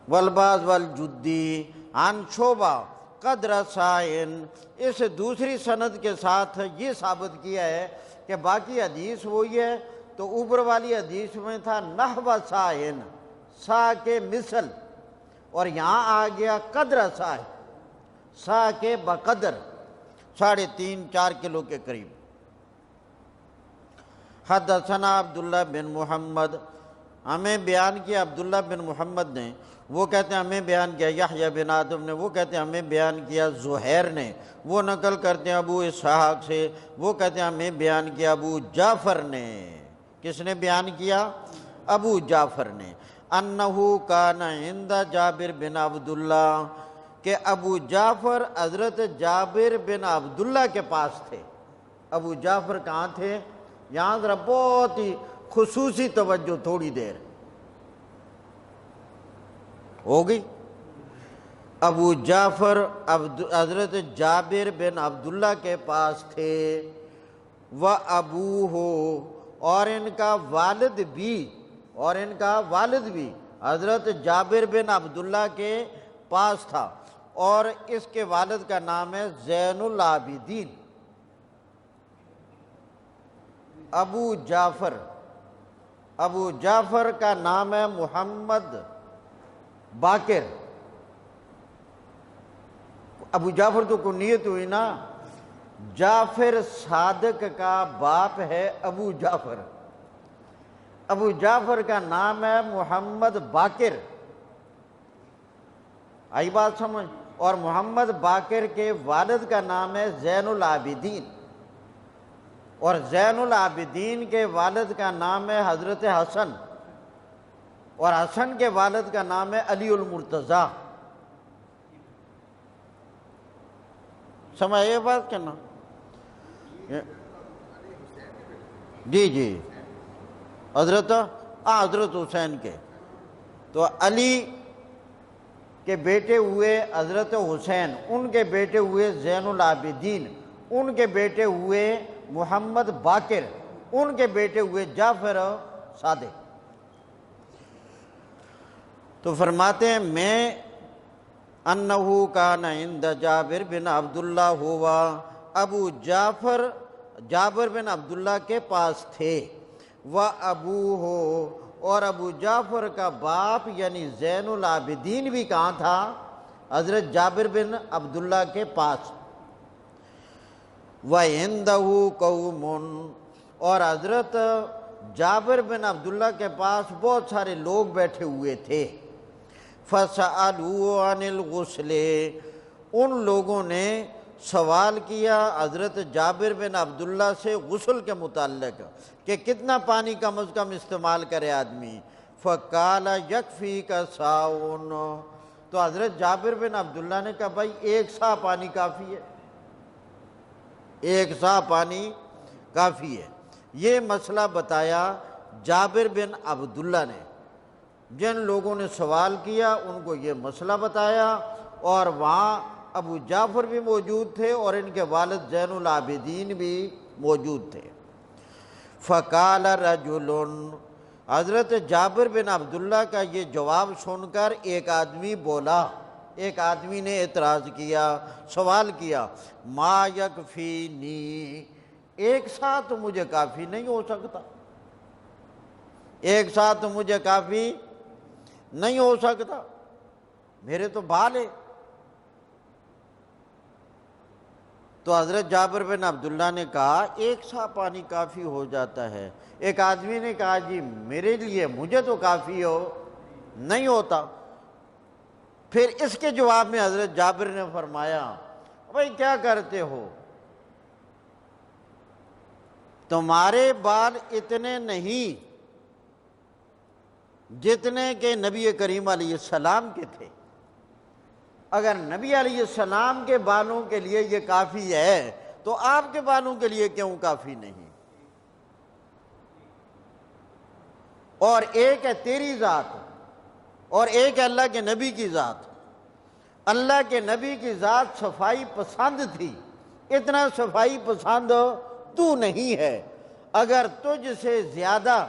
والباز والجدی عن شعبہ قدر سائن، اس دوسری سند کے ساتھ یہ ثابت کیا ہے کہ باقی حدیث وہی ہے، تو اوپر والی حدیث میں تھا نحو سائن، سا کے مثل، اور یہاں آ گیا قدر سائن، سا کے بقدر، 3.5 4 کلو کے قریب۔ حدثنا عبداللہ بن محمد، ہمیں بیان کیا عبداللہ بن محمد نے، وہ کہتے ہیں ہمیں بیان کیا یحییٰ بن آدم نے، وہ کہتے ہیں ہمیں بیان کیا زہیر نے، وہ نقل کرتے ہیں ابو اسحاق سے، وہ کہتے ہیں ہمیں بیان کیا ابو جعفر نے۔ کس نے بیان کیا؟ ابو جعفر نے۔ انہو کان عند جابر بن عبداللہ، کہ ابو جعفر حضرت جابر بن عبداللہ کے پاس تھے۔ ابو جعفر کہاں تھے؟ یہاں ذرا بہت ہی خصوصی توجہ، تھوڑی دیر ہوگی۔ ابو جعفر حضرت جابر بن عبداللہ کے پاس تھے، وَأَبُوهُ، اور ان کا والد بھی حضرت جابر بن عبداللہ کے پاس تھا، اور اس کے والد کا نام ہے زین العابدین۔ ابو جعفر کا نام ہے محمد باقر۔ ابو جعفر تو کنیت ہوئی نا، جعفر صادق کا باپ ہے ابو جعفر، ابو جعفر کا نام ہے محمد باقر۔ آئی بات سمجھ؟ اور محمد باقر کے والد کا نام ہے زین العابدین، اور زین العابدین کے والد کا نام ہے حضرت حسن، اور حسن کے والد کا نام ہے علی المرتضیٰ۔ سمجھ یہ بات کرنا جی جی حضرت حسین کے، تو علی کے بیٹے ہوئے حضرت حسین، ان کے بیٹے ہوئے زین العابدین، ان کے بیٹے ہوئے محمد باقر، ان کے بیٹے ہوئے جعفر صادق۔ تو فرماتے ہیں میں انہو کان عند جابر بن عبداللہ ہوا، ابو جابر بن عبداللہ کے پاس تھے، وَأَبُوهُ اور ابو جعفر کا باپ یعنی زین العابدین بھی کہاں تھا؟ حضرت جابر بن عبداللہ کے پاس۔ وَعِندَهُ قَوْمٌ اور حضرت جابر بن عبداللہ کے پاس بہت سارے لوگ بیٹھے ہوئے تھے۔ فَسَأَلُوا عَنِ الْغُسْلِ ان لوگوں نے سوال کیا حضرت جابر بن عبداللہ سے غسل کے متعلق کہ کتنا پانی کم از کم استعمال کرے آدمی۔ فَقَالَ يَكْفِيكَ سَاعٌ تو حضرت جابر بن عبداللہ نے کہا بھائی 1 سا پانی کافی ہے، 1 سا پانی کافی ہے۔ یہ مسئلہ بتایا جابر بن عبداللہ نے، جن لوگوں نے سوال کیا ان کو یہ مسئلہ بتایا، اور وہاں ابو جعفر بھی موجود تھے اور ان کے والد زین العابدین بھی موجود تھے۔ فقال رجل حضرت جابر بن عبداللہ کا یہ جواب سن کر ایک آدمی بولا، ایک آدمی نے اعتراض کیا، سوال کیا، ما یکفینی 1 سا تو مجھے کافی نہیں ہو سکتا، 1 سا تو مجھے کافی نہیں ہو سکتا، میرے تو بال ہے۔ تو حضرت جابر بن عبداللہ نے کہا 1 سا پانی کافی ہو جاتا ہے۔ ایک آدمی نے کہا جی میرے لیے مجھے تو کافی نہیں ہوتا۔ پھر اس کے جواب میں حضرت جابر نے فرمایا بھائی کیا کرتے ہو، تمہارے بال اتنے نہیں جتنے کہ نبی کریم علیہ السلام کے تھے، اگر نبی علیہ السلام کے بالوں کے لیے یہ کافی ہے تو آپ کے بالوں کے لیے کیوں کافی نہیں؟ اور ایک ہے تیری ذات اور ایک ہے اللہ کے نبی کی ذات۔ اللہ کے نبی کی ذات صفائی پسند تھی، اتنا صفائی پسند تو نہیں ہے۔ اگر تجھ سے زیادہ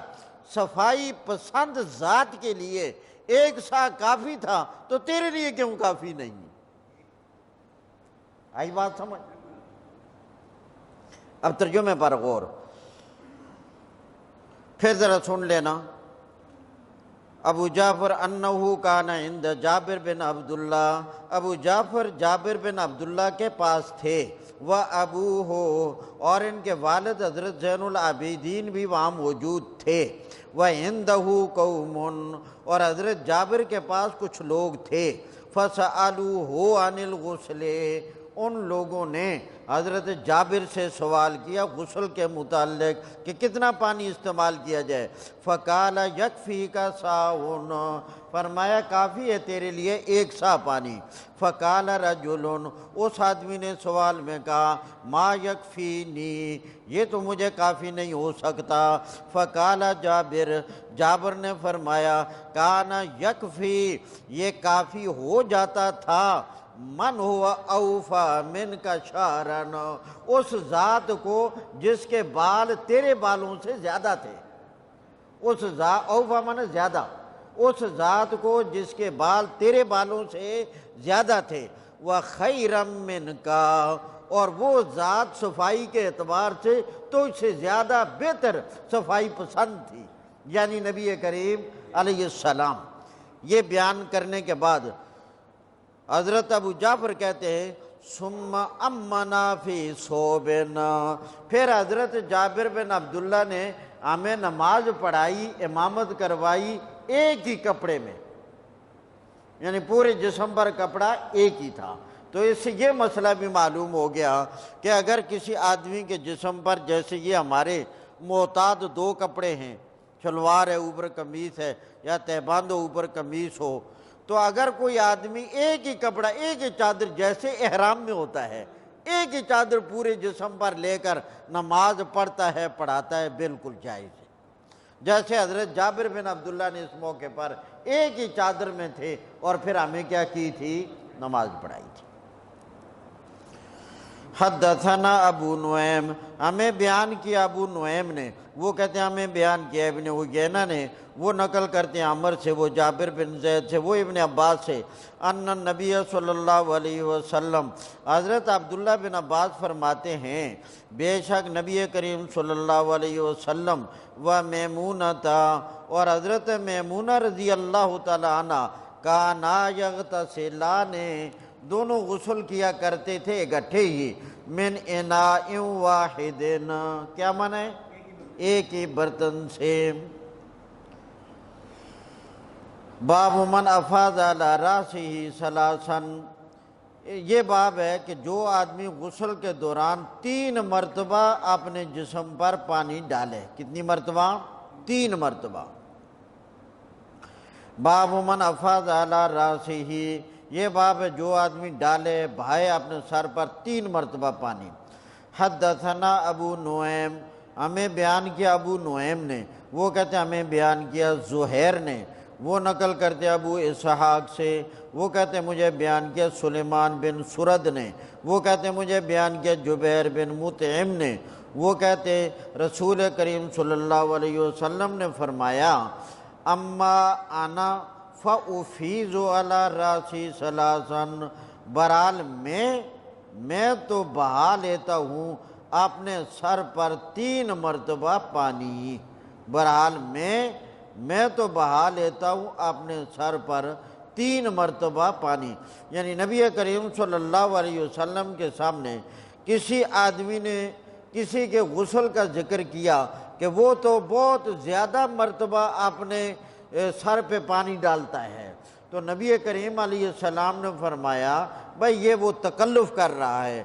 صفائی پسند ذات کے لیے 1 سا کافی تھا تو تیرے لیے کیوں کافی نہیں؟ آئی بات سمجھ؟ اب ترجمے پر غور، پھر ذرا سن لینا۔ ابو جعفر انہو کان عند جابر بن عبداللہ، ابو جعفر جابر بن عبداللہ کے پاس تھے، وَأَبُوهُ اور ان کے والد حضرت زین العابدین بھی وہاں موجود تھے، وَعِندَهُ قَوْمٌ اور حضرت جابر کے پاس کچھ لوگ تھے، فَسَأَلُوهُ عَنِ الْغُسْلِ ان لوگوں نے حضرت جابر سے سوال کیا غسل کے متعلق کہ کتنا پانی استعمال کیا جائے۔ فقال یکفیک ساعٌ فرمایا کافی ہے تیرے لیے 1 سا پانی۔ فقال رجل اس آدمی نے سوال میں کہا ما یکفینی یہ تو مجھے کافی نہیں ہو سکتا۔ فقال جابر نے فرمایا کان یکفی یہ کافی ہو جاتا تھا من ہوا اوفا من کا شعرن اس ذات کو جس کے بال تیرے بالوں سے زیادہ تھے، اس ذات اوفا من زیادہ، اس ذات کو جس کے بال تیرے بالوں سے زیادہ تھے، وَخَيْرًا مِّنْكَ اور وہ ذات صفائی کے اعتبار سے تو اس سے زیادہ بہتر صفائی پسند تھی، یعنی نبی کریم علیہ السلام۔ یہ بیان کرنے کے بعد حضرت ابو جعفر کہتے ہیں ثم امنا فی ثوبنا پھر حضرت جابر بن عبداللہ نے ہمیں نماز پڑھائی، امامت کروائی ایک ہی کپڑے میں، یعنی پورے جسم پر کپڑا ایک ہی تھا۔ تو اس سے یہ مسئلہ بھی معلوم ہو گیا کہ اگر کسی آدمی کے جسم پر جیسے یہ ہمارے معتاد 2 کپڑے ہیں، شلوار ہے اوپر قمیص ہے یا تہبند اوپر قمیص ہو، تو اگر کوئی آدمی ایک ہی کپڑا ایک ہی چادر جیسے احرام میں ہوتا ہے ایک ہی چادر پورے جسم پر لے کر نماز پڑھتا ہے، پڑھاتا ہے، بالکل جائز ہے۔ جیسے حضرت جابر بن عبداللہ نے اس موقع پر ایک ہی چادر میں تھے اور پھر ہمیں کیا کی تھی؟ نماز پڑھائی تھی۔ حدثنا ابو نعیم، ہمیں بیان کیا ابو نعیم نے، وہ کہتے ہیں ہمیں بیان کیا ابن عیینہ نے، وہ نقل کرتے ہیں عمر سے، وہ جابر بن زید سے، وہ ابن عباس سے، ان نبی صلی اللہ علیہ وسلم، حضرت عبداللہ بن عباس فرماتے ہیں بے شک نبی کریم صلی اللہ علیہ وسلم و میمونہ اور حضرت میمونہ رضی اللہ تعالی عنہ کانا یغتسلان، دونوں غسل کیا کرتے تھے اکٹھے ہی، من اناء واحد، کیا معنی ہے؟ ایک ہی برتن سے۔ باب من افاض علی راسہ ثلاثا، یہ باب ہے کہ جو آدمی غسل کے دوران 3 مرتبہ اپنے جسم پر پانی ڈالے، کتنی مرتبہ؟ 3 مرتبہ۔ باب من افاض علی راسہ، یہ باب ہے جو آدمی ڈالے بہائے اپنے سر پر 3 مرتبہ پانی۔ حدثنا ابو نعیم، ہمیں بیان کیا ابو نعیم نے، وہ کہتے ہیں ہمیں بیان کیا زہیر نے، وہ نقل کرتے ابو اسحاق سے، وہ کہتے ہیں مجھے بیان کیا سلیمان بن سرد نے، وہ کہتے ہیں مجھے بیان کیا جبیر بن مطعم نے، وہ کہتے رسول کریم صلی اللہ علیہ وسلم نے فرمایا اما انا فافیض علی راسی ثلاثا، برحال میں تو بہا لیتا ہوں اپنے سر پر 3 مرتبہ پانی، برحال میں تو بہا لیتا ہوں اپنے سر پر 3 مرتبہ پانی۔ یعنی نبی کریم صلی اللہ علیہ وسلم کے سامنے کسی آدمی نے کسی کے غسل کا ذکر کیا کہ وہ تو بہت زیادہ مرتبہ اپنے سر پہ پانی ڈالتا ہے، تو نبی کریم علیہ السلام نے فرمایا بھائی یہ وہ تکلف کر رہا ہے،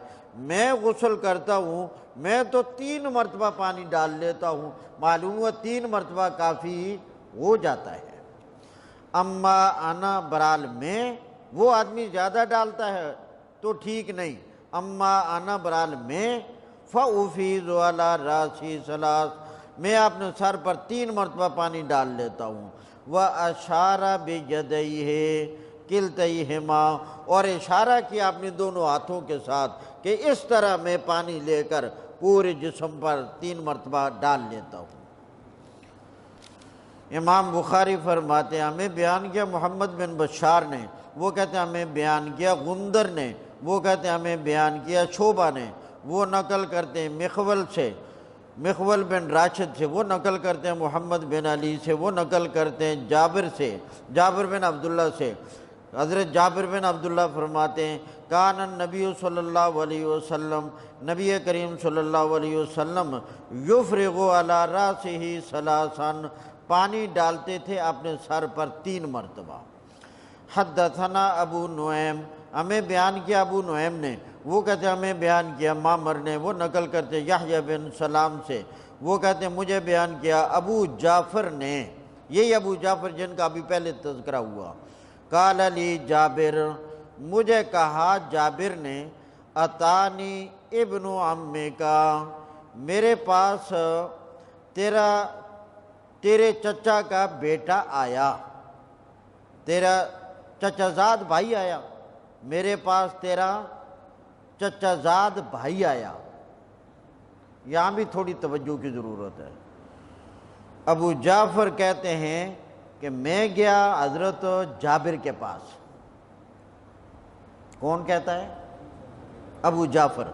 میں غسل کرتا ہوں میں تو 3 مرتبہ پانی ڈال لیتا ہوں، معلوم ہوا 3 مرتبہ کافی ہو جاتا ہے۔ اما انا، برحال میں، وہ آدمی زیادہ ڈالتا ہے تو ٹھیک نہیں، اما انا برحال میں، فافیض علی راسی ثلاث، میں اپنے سر پر 3 مرتبہ پانی ڈال لیتا ہوں۔ واشار بیدیہ کلتیہما، اور اشارہ کیا اپنے دونوں ہاتھوں کے ساتھ کہ اس طرح میں پانی لے کر پورے جسم پر 3 مرتبہ ڈال لیتا ہوں۔ امام بخاری فرماتے ہیں ہمیں بیان کیا محمد بن بشار نے، وہ کہتے ہیں ہمیں بیان کیا غندر نے، وہ کہتے ہیں ہمیں بیان کیا شعبہ نے، وہ نقل کرتے ہیں مخول سے، مخول بن راشد سے، وہ نقل کرتے ہیں محمد بن علی سے، وہ نقل کرتے ہیں جابر سے، جابر بن عبداللہ سے، حضرت جابر بن عبداللہ فرماتے ہیں کان النبی صلی اللہ علیہ وسلم، نبی کریم صلی اللہ علیہ وسلم یفرغ علی راسہ ثلاثا، پانی ڈالتے تھے اپنے سر پر 3 مرتبہ۔ حدثنا ابو نعیم، ہمیں بیان کیا ابو نعیم نے، وہ کہتے ہیں ہمیں بیان کیا معمر نے، وہ نقل کرتے یحییٰ بن سلام سے، وہ کہتے ہیں مجھے بیان کیا ابو جعفر نے، یہی ابو جعفر جن کا ابھی پہلے تذکرہ ہوا، قال علی جابر، مجھے کہا جابر نے، اتانی ابن عمکا، میرے پاس تیرے چچا کا بیٹا آیا، تیرا چچا زاد بھائی آیا، میرے پاس تیرا چچا زاد بھائی آیا۔ یہاں بھی تھوڑی توجہ کی ضرورت ہے۔ ابو جعفر کہتے ہیں کہ میں گیا حضرت جابر کے پاس۔ کون کہتا ہے؟ ابو جعفر۔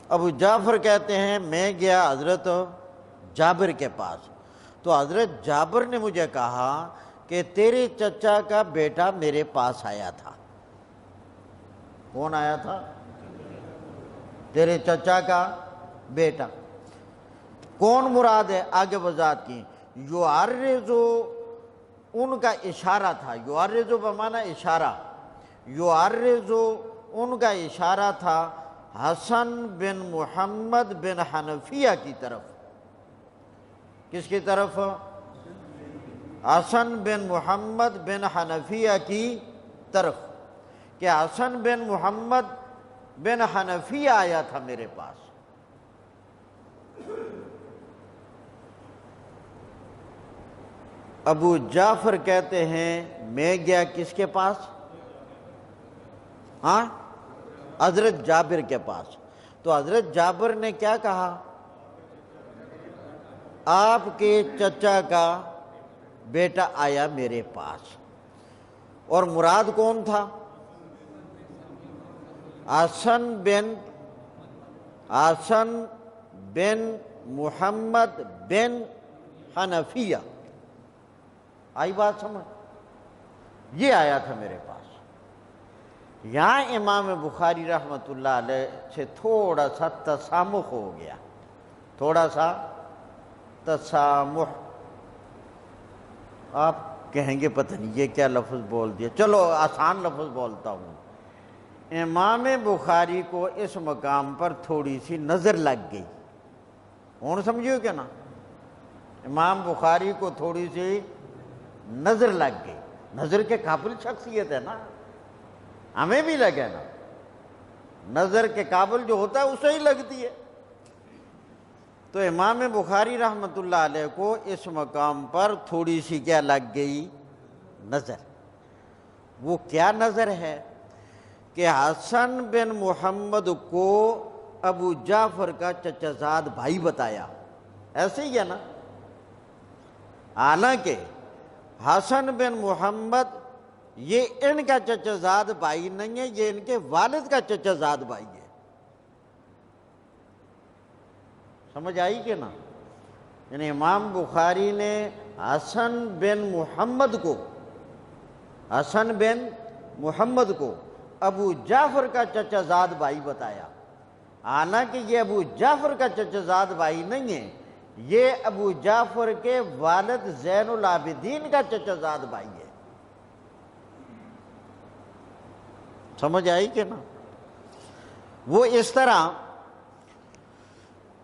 ابو جعفر کہتے ہیں میں گیا حضرت جابر کے پاس، تو حضرت جابر نے مجھے کہا کہ تیرے چچا کا بیٹا میرے پاس آیا تھا۔ کون آیا تھا؟ تیرے چچا کا بیٹا۔ کون مراد ہے؟ آگے وضاحت کی، یعرضو ان کا اشارہ تھا، یعرضو بمعنی اشارہ، یعرضو ان کا اشارہ تھا حسن بن محمد بن حنفیہ کی طرف۔ کس کی طرف؟ حسن بن محمد بن حنفیہ کی طرف، کہ حسن بن محمد بن حنفیہ آیا تھا میرے پاس۔ ابو جعفر کہتے ہیں میں گیا کس کے پاس؟ ہاں، حضرت جابر کے پاس۔ تو حضرت جابر نے کیا کہا؟ آپ کے چچا کا بیٹا آیا میرے پاس، اور مراد کون تھا؟ حسن بن محمد بن حنفیہ۔ آئی بات سمجھ؟ یہ آیا تھا میرے پاس۔ یہاں امام بخاری رحمۃ اللہ علیہ سے تھوڑا سا تسامح ہو گیا، تھوڑا سا تسامح۔ آپ کہیں گے پتہ نہیں یہ کیا لفظ بول دیا، چلو آسان لفظ بولتا ہوں۔ امام بخاری کو اس مقام پر تھوڑی سی نظر لگ گئی، اور سمجھو کیا نا، امام بخاری کو تھوڑی سی نظر لگ گئی۔ نظر کے قابل شخصیت ہے نا، ہمیں بھی لگے نا، نظر کے قابل جو ہوتا ہے اسے ہی لگتی ہے۔ تو امام بخاری رحمۃ اللہ علیہ کو اس مقام پر تھوڑی سی کیا لگ گئی؟ نظر۔ وہ کیا نظر ہے کہ حسن بن محمد کو ابو جعفر کا چچا زاد بھائی بتایا، ایسے ہی ہے نا؟ حالانکہ حسن بن محمد یہ ان کا چچا زاد بھائی نہیں ہے، یہ ان کے والد کا چچا زاد بھائی ہے۔ سمجھ آئی کہ نا؟ یعنی امام بخاری نے حسن بن محمد کو ابو جعفر کا چچا زاد بھائی بتایا، حالانکہ یہ ابو جعفر کا چچا زاد بھائی نہیں ہے، یہ ابو جعفر کے والد زین العابدین کا چچا زاد بھائی ہے۔ سمجھ آئی کہ نا؟ وہ اس طرح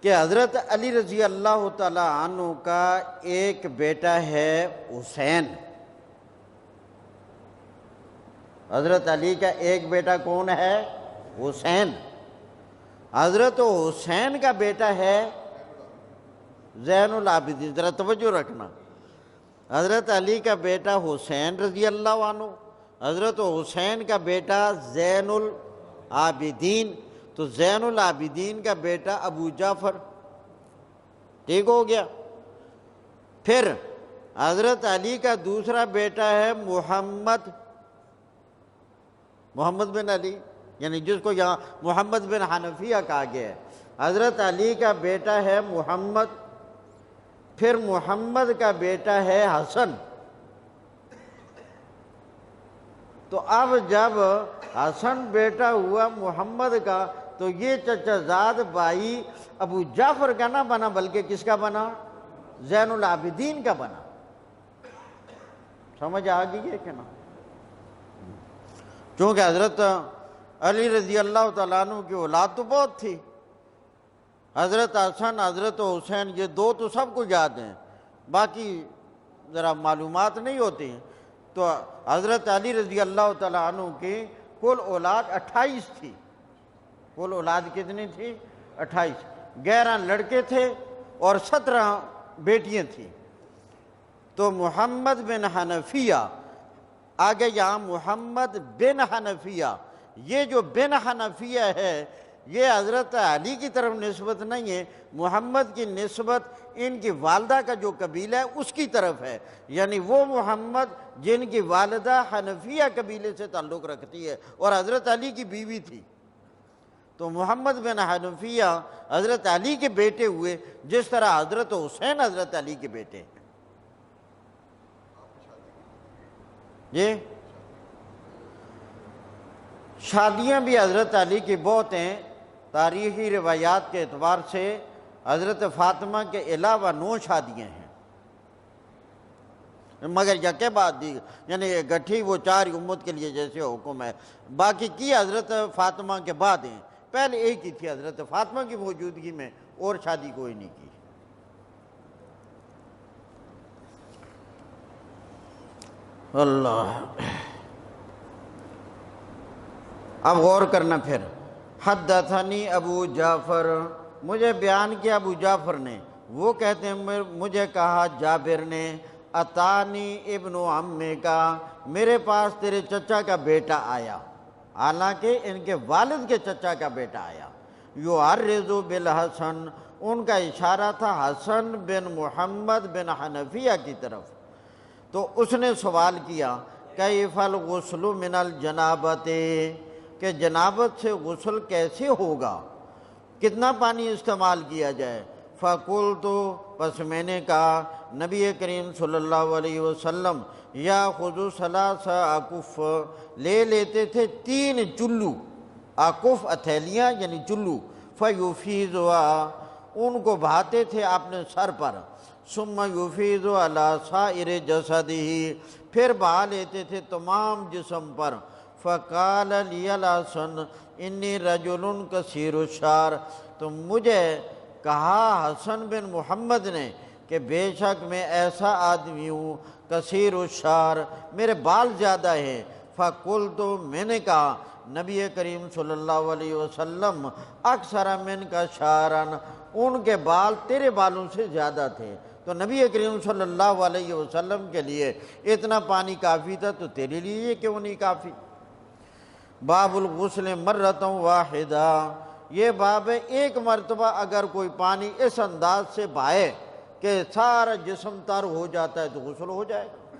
کہ حضرت علی رضی اللہ تعالی عنہ کا ایک بیٹا ہے حسین۔ حضرت علی کا ایک بیٹا کون ہے؟ حسین۔ حضرت حسین کا بیٹا ہے زین العابدین۔ ذرا توجہ رکھنا، حضرت علی کا بیٹا حسین رضی اللہ عنہ، حضرت حسین کا بیٹا زین العابدین، تو زین العابدین کا بیٹا ابو جعفر، ٹھیک ہو گیا۔ پھر حضرت علی کا دوسرا بیٹا ہے محمد بن علی، یعنی جس کو یہاں محمد بن حنفیہ کہا گیا ہے۔ حضرت علی کا بیٹا ہے محمد، پھر محمد کا بیٹا ہے حسن۔ تو اب جب حسن بیٹا ہوا محمد کا، تو یہ چچا زاد بھائی ابو جعفر کا نہ بنا، بلکہ کس کا بنا؟ زین العابدین کا بنا۔ سمجھ آ گئی ہے کہ نا؟ چونکہ حضرت علی رضی اللہ تعالیٰ عنہ کی اولاد تو بہت تھی، حضرت حسن، حضرت حسین، یہ دو تو سب کو یاد ہیں، باقی ذرا معلومات نہیں ہوتی ہیں۔ تو حضرت علی رضی اللہ تعالیٰ عنہ کی کل اولاد 28 تھی۔ کل اولاد کتنی تھی؟ 28۔ 11 لڑکے تھے اور 17 بیٹیاں تھیں۔ تو محمد بن حنفیہ، آگے یہاں محمد بن حنفیہ، یہ جو بن حنفیہ ہے یہ حضرت علی کی طرف نسبت نہیں ہے، محمد کی نسبت ان کی والدہ کا جو قبیلہ ہے اس کی طرف ہے، یعنی وہ محمد جن کی والدہ حنفیہ قبیلے سے تعلق رکھتی ہے اور حضرت علی کی بیوی تھی۔ تو محمد بن حنفیہ حضرت علی کے بیٹے ہوئے، جس طرح حضرت حسین حضرت علی کے بیٹے ہیں۔ یہ شادیاں بھی حضرت علی کی بہت ہیں، تاریخی روایات کے اعتبار سے حضرت فاطمہ کے علاوہ 9 شادیاں ہیں، مگر یکے بعد دی، یعنی گٹھی وہ 4 امت کے لیے جیسے حکم ہے، باقی کی حضرت فاطمہ کے بعد ہیں۔ پہلے ایک ہی تھی حضرت فاطمہ کی موجودگی میں، اور شادی کوئی نہیں کی۔ اللہ، اب غور کرنا۔ پھر حدثنی ابو جعفر، مجھے بیان کیا ابو جعفر نے، وہ کہتے ہیں مجھے کہا جابر نے، اتانی ابن عمے کا، میرے پاس تیرے چچا کا بیٹا آیا، حالانکہ ان کے والد کے چچا کا بیٹا آیا، یعرض بالحسن، ان کا اشارہ تھا حسن بن محمد بن حنفیہ کی طرف۔ تو اس نے سوال کیا کیف الغسل من الجنابت، کہ جنابت سے غسل کیسے ہوگا، کتنا پانی استعمال کیا جائے؟ فقلت، پس میں نے کہا، نبی کریم صلی اللہ علیہ وسلم یاخذ ثلاث اکف، لے لیتے تھے 3 چلو، اکف ہتھیلیاں یعنی چلو، فیفیضها، ان کو بہاتے تھے اپنے سر پر، ثم یفیض علی سائر جسدہ، پھر بہا لیتے تھے تمام جسم پر۔ فقال لی الحسن انی رجل کثیر الشعر، تو مجھے کہا حسن بن محمد نے کہ بے شک میں ایسا آدمی ہوں کثیر الشعر، میرے بال زیادہ ہیں۔ فقلت، میں نے کہا، نبی کریم صلی اللہ علیہ وسلم اکثر من کا شعرا، ان کے بال تیرے بالوں سے زیادہ تھے، تو نبی کریم صلی اللہ علیہ وسلم کے لیے اتنا پانی کافی تھا، تو تیرے لیے یہ کیوں نہیں کافی؟ باب الغسل مرۃ واحدہ، یہ باب ہے ایک مرتبہ اگر کوئی پانی اس انداز سے بہائے کہ سارا جسم تر ہو جاتا ہے تو غسل ہو جائے گا۔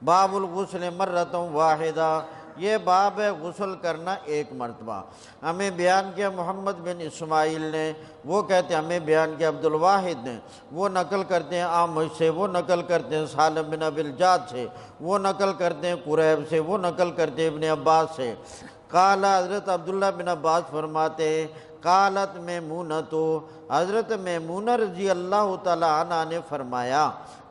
باب الغسل مرۃ واحدہ، یہ باب ہے غسل کرنا ایک مرتبہ۔ ہمیں بیان کیا محمد بن اسماعیل نے، وہ کہتے ہیں ہمیں بیان کیا عبد الواحد نے، وہ نقل کرتے ہیں اعمش سے، وہ نقل کرتے ہیں سالم بن ابی الجعد سے، وہ نقل کرتے ہیں قریب سے، وہ نقل کرتے ہیں ابن عباس سے۔ قال، حضرت عبداللہ بن عباس فرماتے ہیں، قالت میمونہ، تو حضرت میمونہ رضی اللہ تعالی عنہ نے فرمایا،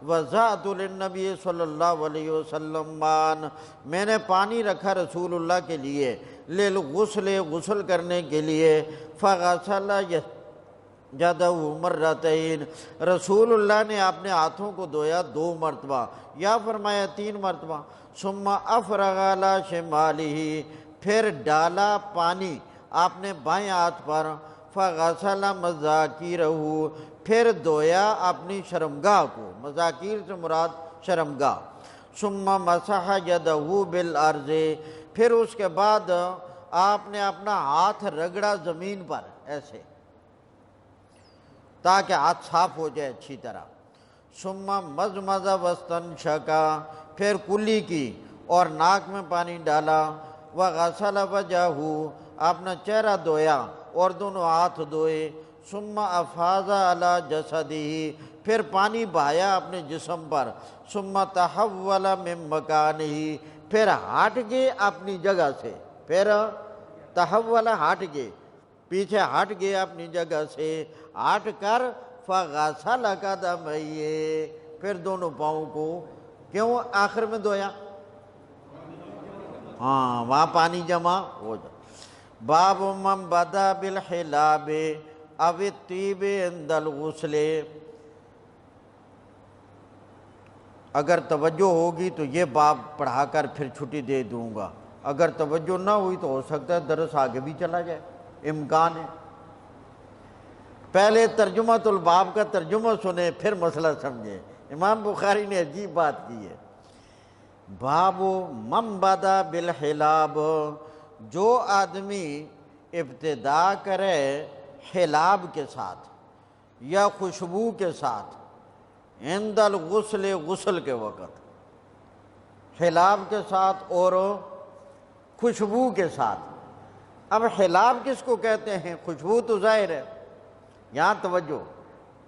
وضعت للنبی صلی اللہ علیہ وسلم مان، میں نے پانی رکھا رسول اللہ کے لیے، للغسل، غسل کرنے کے لیے، فغسل یدہ مرتین، رسول اللہ نے اپنے ہاتھوں کو دھویا 2 مرتبہ، یا فرمایا 3 مرتبہ، ثم افرغ علی شمالہ، پھر ڈالا پانی آپ نے بائیں ہاتھ پر، فغسل مذاکیرہ، پھر دھویا اپنی شرمگاہ کو، مذاکیر سے مراد شرمگاہ، ثم مسح یدہ بالارض، پھر اس کے بعد آپ نے اپنا ہاتھ رگڑا زمین پر ایسے تاکہ ہاتھ صاف ہو جائے اچھی طرح، ثم مضمض واستنشقا، پھر کلی کی اور ناک میں پانی ڈالا، وغسل وجہہ، اپنا چہرہ دھویا اور دونوں ہاتھ دھوئے، ثم افاض علی جسدہ، پھر پانی بہایا اپنے جسم پر، ثم تحول من مکانہ، پھر ہٹ گئے اپنی جگہ سے، پھر تحول ہٹ گئے، پیچھے ہٹ گئے اپنی جگہ سے، ہٹ کر فغسل قدمیہ، پھر دونوں پاؤں کو کیوں آخر میں دھویا؟ ہاں وہاں پانی جمع ہو جائے۔ باب من بدا بالحلاب او الطیب عند الغسل، اگر توجہ ہوگی تو یہ باب پڑھا کر پھر چھٹی دے دوں گا، اگر توجہ نہ ہوئی تو ہو سکتا ہے درس آگے بھی چلا جائے، امکان ہے۔ پہلے ترجمۃ الباب کا ترجمہ سنیں پھر مسئلہ سمجھیں، امام بخاری نے عجیب بات کی ہے۔ باب من بدا بالحلاب، جو آدمی ابتدا کرے حلاب کے ساتھ یا خوشبو کے ساتھ، عند الغسل، غسل کے وقت، حلاب کے ساتھ اور خوشبو کے ساتھ۔ اب حلاب کس کو کہتے ہیں؟ خوشبو تو ظاہر ہے، یہاں توجہ،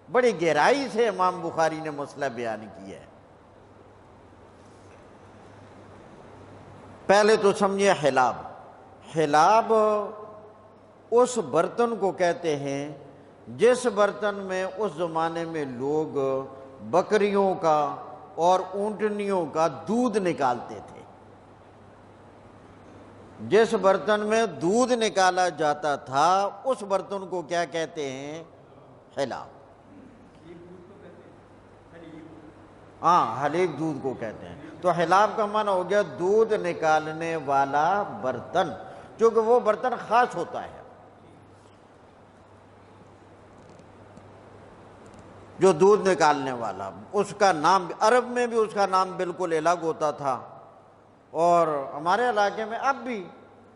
بڑی گہرائی سے امام بخاری نے مسئلہ بیان کیا ہے۔ پہلے تو سمجھے حلاب، حلاب اس برتن کو کہتے ہیں جس برتن میں اس زمانے میں لوگ بکریوں کا اور اونٹنیوں کا دودھ نکالتے تھے، جس برتن میں دودھ نکالا جاتا تھا اس برتن کو کیا کہتے ہیں؟ حلاب۔ ہاں حلیب دودھ کو کہتے ہیں، تو حلاب کا معنی ہو گیا دودھ نکالنے والا برتن، چونکہ وہ برتن خاص ہوتا ہے. جو دودھ نکالنے والا، اس کا نام عرب میں بھی اس کا نام بالکل الگ ہوتا تھا، اور ہمارے علاقے میں اب بھی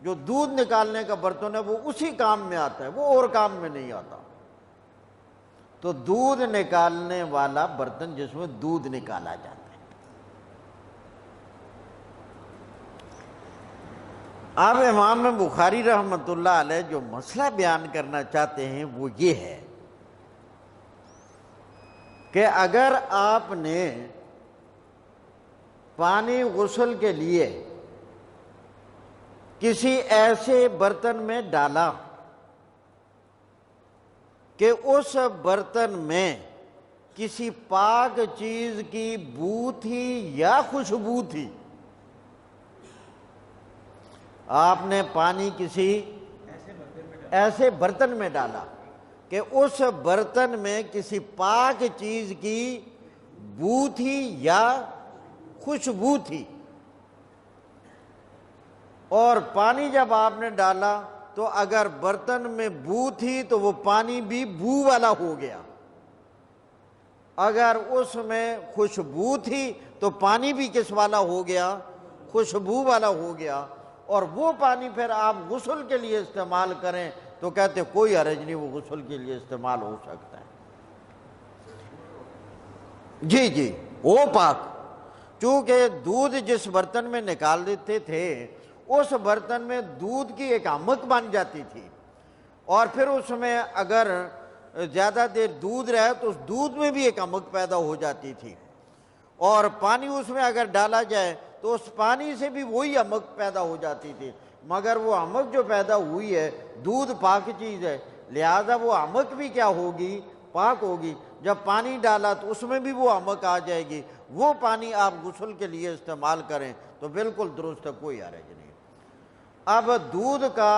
جو دودھ نکالنے کا برتن ہے وہ اسی کام میں آتا ہے، وہ اور کام میں نہیں آتا. تو دودھ نکالنے والا برتن جس میں دودھ نکالا جاتا ہے. اب امام بخاری رحمۃ اللہ علیہ جو مسئلہ بیان کرنا چاہتے ہیں وہ یہ ہے کہ اگر آپ نے پانی غسل کے لیے کسی ایسے برتن میں ڈالا کہ اس برتن میں کسی پاک چیز کی بو تھی یا خوشبو تھی، آپ نے پانی کسی ایسے برتن میں ڈالا کہ اس برتن میں کسی پاک چیز کی بو تھی یا خوشبو تھی، اور پانی جب آپ نے ڈالا تو اگر برتن میں بو تھی تو وہ پانی بھی بو والا ہو گیا، اگر اس میں خوشبو تھی تو پانی بھی کس والا ہو گیا؟ خوشبو والا ہو گیا. اور وہ پانی پھر آپ غسل کے لیے استعمال کریں تو کہتے کوئی حرج نہیں، وہ غسل کے لیے استعمال ہو سکتا ہے. جی وہ پاک، چونکہ دودھ جس برتن میں نکال دیتے تھے اس برتن میں دودھ کی ایک امک بن جاتی تھی، اور پھر اس میں اگر زیادہ دیر دودھ رہے تو اس دودھ میں بھی ایک امک پیدا ہو جاتی تھی، اور پانی اس میں اگر ڈالا جائے تو اس پانی سے بھی وہی امک پیدا ہو جاتی تھی. مگر وہ امک جو پیدا ہوئی ہے، دودھ پاک چیز ہے، لہذا وہ امک بھی کیا ہوگی؟ پاک ہوگی. جب پانی ڈالا تو اس میں بھی وہ امک آ جائے گی، وہ پانی آپ غسل کے لیے استعمال کریں تو بالکل درست ہے، کوئی حرج نہیں. اب دودھ کا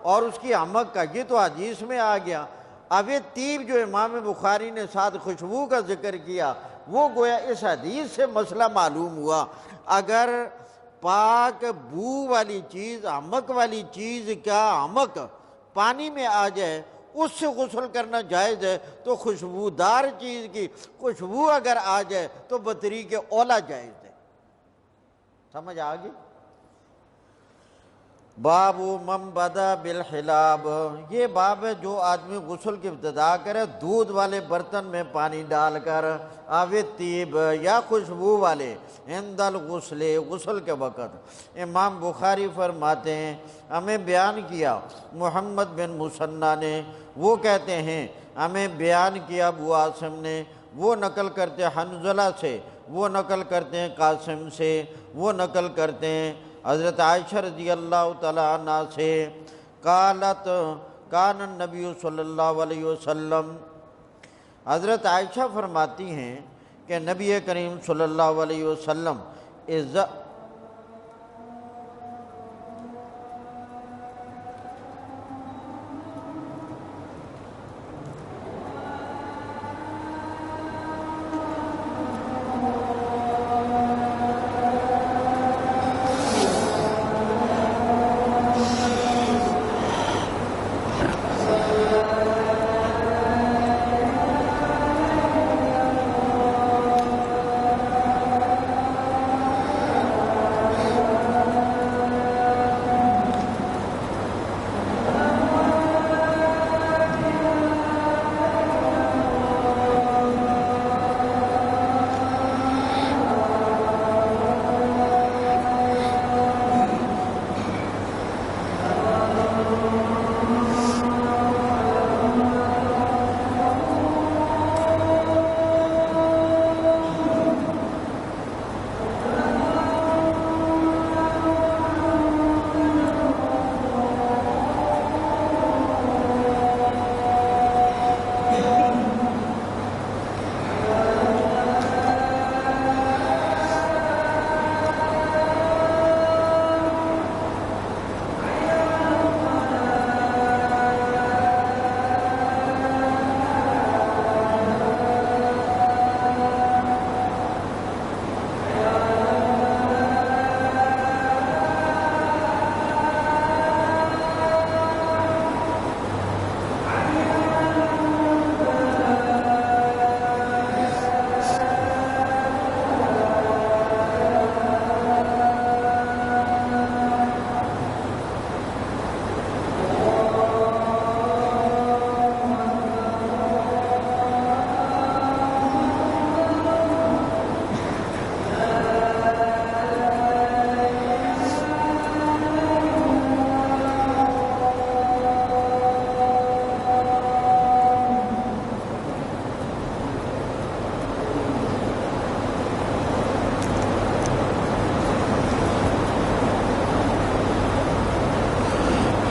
اور اس کی امک کا یہ تو حدیث میں آ گیا. اب یہ طیب جو امام بخاری نے ساتھ خوشبو کا ذکر کیا، وہ گویا اس حدیث سے مسئلہ معلوم ہوا. اگر پاک بو والی چیز، امک والی چیز کا امک پانی میں آ جائے اس سے غسل کرنا جائز ہے، تو خوشبودار چیز کی خوشبو اگر آ جائے تو بطریق اولا جائز ہے. سمجھ آ گئی؟ باب من بدا بالحلاب، یہ باب ہے جو آدمی غسل کی ابتدا کرے دودھ والے برتن میں پانی ڈال کر، آوے طیب یا خوشبو والے، عند الغسل، غسل کے وقت. امام بخاری فرماتے ہیں ہمیں بیان کیا محمد بن مثنیٰ نے، وہ کہتے ہیں ہمیں بیان کیا ابو عاصم نے، وہ نقل کرتے ہیں حنظلہ سے، وہ نقل کرتے ہیں قاسم سے، وہ نقل کرتے ہیں حضرت عائشہ رضی اللہ تعالیٰ عنہ سے، قالت کان النبی صلی اللہ علیہ وسلم، حضرت عائشہ فرماتی ہیں کہ نبی کریم صلی اللہ علیہ وسلم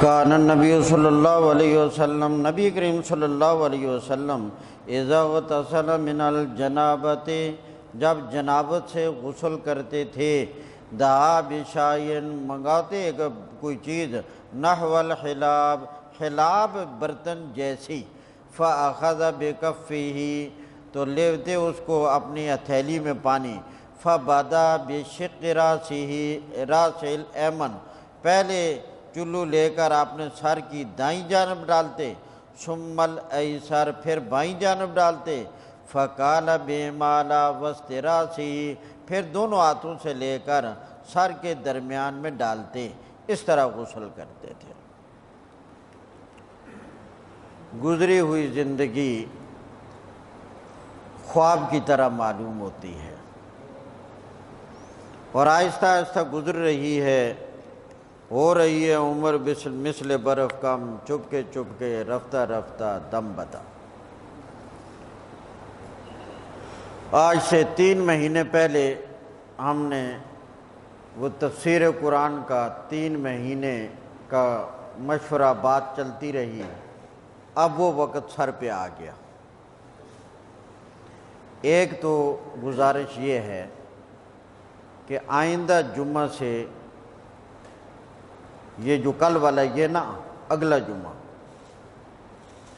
کان النبی صلی اللہ علیہ وسلم، نبی کریم صلی اللہ علیہ وسلم اذا غتسل من الجنابت، جب جنابت سے غسل کرتے تھے، دعا بشائن، منگاتے کوئی چیز، نحو الحلاب، حلاب برتن جیسی، فاخذ بکفہ، تو لیتے اس کو اپنی ہتھیلی میں پانی، فبدا بشق راسہ، راس الایمن، پہلے چلو لے کر آپ نے سر کی دائیں جانب ڈالتے، ثم الایسر، پھر بائیں جانب ڈالتے، فقال بمالا وسط راسہ، پھر دونوں ہاتھوں سے لے کر سر کے درمیان میں ڈالتے، اس طرح غسل کرتے تھے۔ گزری ہوئی زندگی خواب کی طرح معلوم ہوتی ہے اور آہستہ آہستہ گزر رہی ہے، ہو رہی ہے عمر مثل برف کم، چپکے چپکے رفتہ رفتہ دم بتا۔ آج سے 3 مہینے پہلے ہم نے وہ تفسیر قرآن کا 3 مہینے کا مشورہ، بات چلتی رہی، اب وہ وقت سر پہ آ گیا۔ ایک تو گزارش یہ ہے کہ آئندہ جمعہ سے، یہ جو کل والا یہ نا، اگلا جمعہ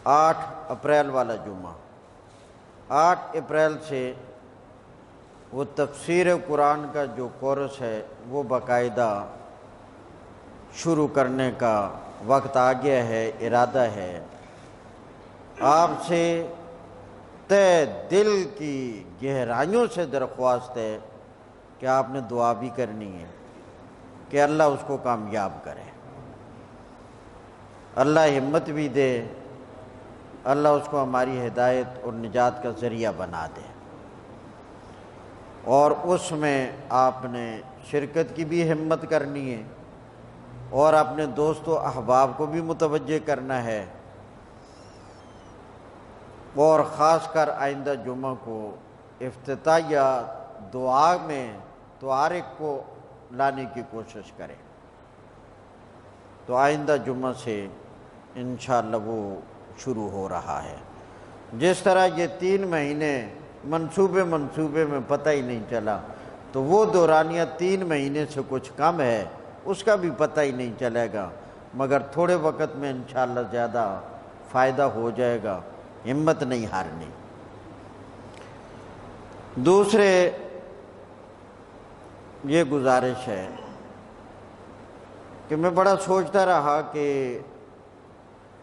8 اپریل والا جمعہ، 8 اپریل سے وہ تفسیر قرآن کا جو کورس ہے وہ باقاعدہ شروع کرنے کا وقت آ گیا ہے، ارادہ ہے۔ آپ سے تہ دل کی گہرائیوں سے درخواست ہے کہ آپ نے دعا بھی کرنی ہے کہ اللہ اس کو کامیاب کرے، اللہ ہمت بھی دے، اللہ اس کو ہماری ہدایت اور نجات کا ذریعہ بنا دے، اور اس میں آپ نے شرکت کی بھی ہمت کرنی ہے اور اپنے دوست و احباب کو بھی متوجہ کرنا ہے، اور خاص کر آئندہ جمعہ کو افتتاحیہ دعا میں طارق کو لانے کی کوشش کریں۔ تو آئندہ جمعہ سے انشاءاللہ وہ شروع ہو رہا ہے۔ جس طرح یہ 3 مہینے منصوبے میں پتہ ہی نہیں چلا، تو وہ دورانیہ 3 مہینے سے کچھ کم ہے، اس کا بھی پتہ ہی نہیں چلے گا، مگر تھوڑے وقت میں انشاءاللہ زیادہ فائدہ ہو جائے گا، ہمت نہیں ہارنی۔ دوسرے یہ گزارش ہے کہ میں بڑا سوچتا رہا کہ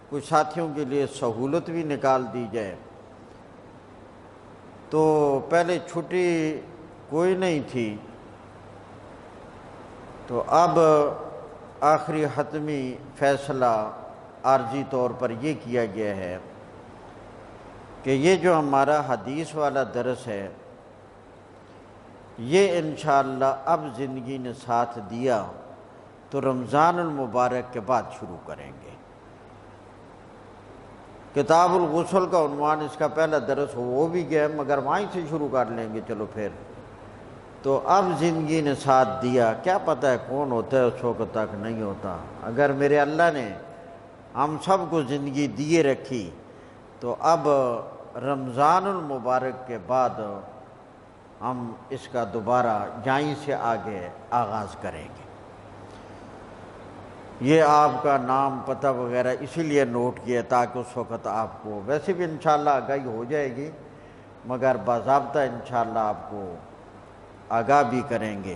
کچھ ساتھیوں کے لیے سہولت بھی نکال دی جائے، تو پہلے چھٹی کوئی نہیں تھی، تو اب آخری حتمی فیصلہ عارضی طور پر یہ کیا گیا ہے کہ یہ جو ہمارا حدیث والا درس ہے، یہ انشاءاللہ اب زندگی نے ساتھ دیا تو رمضان المبارک کے بعد شروع کریں گے۔ کتاب الغسل کا عنوان اس کا پہلا درس ہو وہ بھی گیا، مگر وہیں سے شروع کر لیں گے چلو پھر۔ تو اب زندگی نے ساتھ دیا، کیا پتہ ہے کون ہوتا ہے اس وقت تک نہیں ہوتا، اگر میرے اللہ نے ہم سب کو زندگی دیے رکھی تو اب رمضان المبارک کے بعد ہم اس کا دوبارہ یہیں سے آگے آغاز کریں گے۔ یہ آپ کا نام پتہ وغیرہ اسی لیے نوٹ کیا تاکہ اس وقت آپ کو، ویسے بھی انشاءاللہ آگاہی ہو جائے گی، مگر باضابطہ انشاءاللہ آپ کو آگاہ بھی کریں گے۔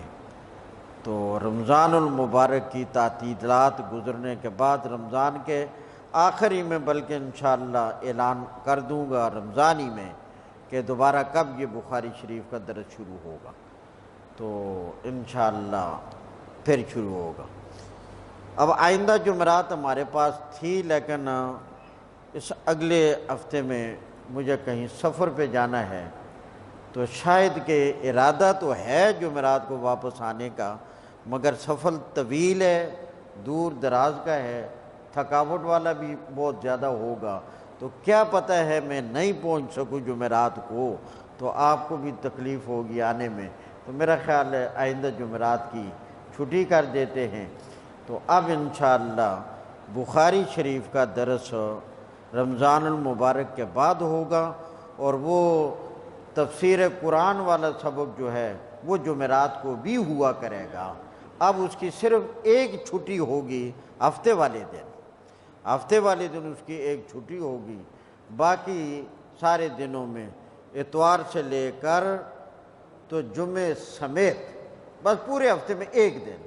تو رمضان المبارک کی تعطیلات گزرنے کے بعد رمضان کے آخری میں، بلکہ انشاءاللہ اعلان کر دوں گا رمضان ہی میں کہ دوبارہ کب یہ بخاری شریف کا درس شروع ہوگا، تو انشاءاللہ پھر شروع ہوگا۔ اب آئندہ جمعرات ہمارے پاس تھی، لیکن اس اگلے ہفتے میں مجھے کہیں سفر پہ جانا ہے، تو شاید کہ ارادہ تو ہے جمعرات کو واپس آنے کا، مگر سفر طویل ہے، دور دراز کا ہے، تھکاوٹ والا بھی بہت زیادہ ہوگا، تو کیا پتہ ہے میں نہیں پہنچ سکوں جمعرات کو، تو آپ کو بھی تکلیف ہوگی آنے میں، تو میرا خیال ہے آئندہ جمعرات کی چھٹی کر دیتے ہیں۔ تو اب انشاءاللہ بخاری شریف کا درس رمضان المبارک کے بعد ہوگا، اور وہ تفسیر قرآن والا سبق جو ہے وہ جمعرات کو بھی ہوا کرے گا۔ اب اس کی صرف ایک چھٹی ہوگی ہفتے والے دن، ہفتے والے دن اس کی ایک چھٹی ہوگی، باقی سارے دنوں میں اتوار سے لے کر تو جمعے سمیت بس پورے ہفتے میں ایک دن،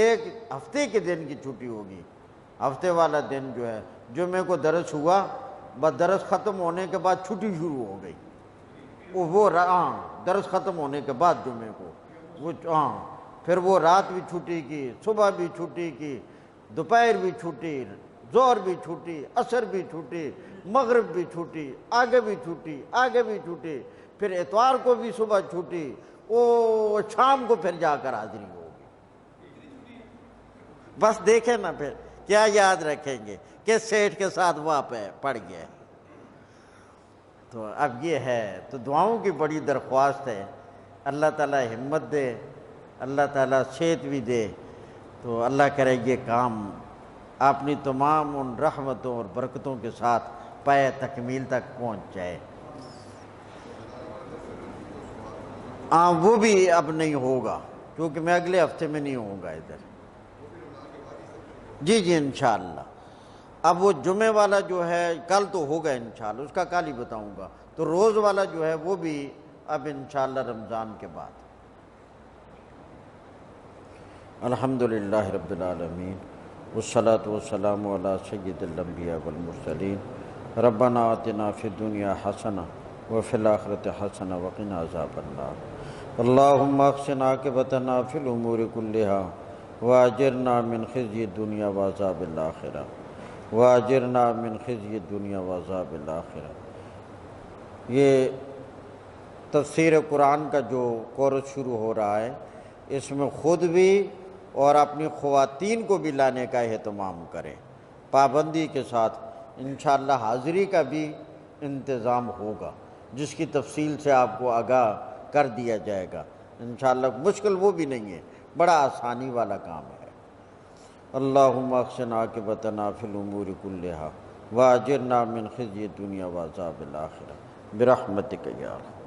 ایک ہفتے کے دن کی چھٹی ہوگی۔ ہفتے والا دن جو ہے جمعے کو درس ہوا، بس درس ختم ہونے کے بعد چھٹی شروع ہو گئی، وہ درس ختم ہونے کے بعد جمعے کو وہ پھر وہ رات بھی چھٹی کی، صبح بھی چھٹی کی، دوپہر بھی چھٹی، ظہر بھی چھٹی، عصر بھی چھٹی، مغرب بھی چھٹی، آگے بھی چھٹی، آگے بھی چھٹی، پھر اتوار کو بھی صبح چھٹی، وہ شام کو پھر جا کر حاضری ہوگی۔ بس دیکھیں نا پھر کیا یاد رکھیں گے کہ سیٹھ کے ساتھ وہاں پہ پڑ گئے۔ تو اب یہ ہے، تو دعاؤں کی بڑی درخواست ہے، اللہ تعالیٰ ہمت دے، اللہ تعالیٰ صحت بھی دے، تو اللہ کرے یہ کام اپنی تمام ان رحمتوں اور برکتوں کے ساتھ پائے تکمیل تک پہنچ جائے۔ وہ بھی اب نہیں ہوگا کیونکہ میں اگلے ہفتے میں نہیں ہوں گا ادھر۔ جی انشاءاللہ۔ اب وہ جمعے والا جو ہے کل تو ہوگا انشاءاللہ، اس کا کل ہی بتاؤں گا، تو روز والا جو ہے وہ بھی اب انشاءاللہ رمضان کے بعد۔ الحمدللہ رب العالمین والصلاة والسلام علی سید الانبیاء والمرسلین ربنا آتنا فی الدنیا حسنہ وفی الآخرۃ حسنہ وقنا عذاب النار اللہم احسن عاقبتنا فی الامور کلہا واجرنا من خزی الدنیا وعذاب الآخرہ واجرنا من خزی الدنیا وعذاب الآخرہ۔ یہ تفسیر قرآن کا جو کورس شروع ہو رہا ہے، اس میں خود بھی اور اپنی خواتین کو بھی لانے کا اہتمام کریں، پابندی کے ساتھ۔ انشاءاللہ حاضری کا بھی انتظام ہوگا، جس کی تفصیل سے آپ کو آگاہ کر دیا جائے گا انشاءاللہ۔ مشکل وہ بھی نہیں ہے، بڑا آسانی والا کام ہے۔ اللہم احسن عاقبتنا فی الامور کلہا واجرنا من خزی الدنیا وعذاب الآخرہ برحمتک یا اللہ۔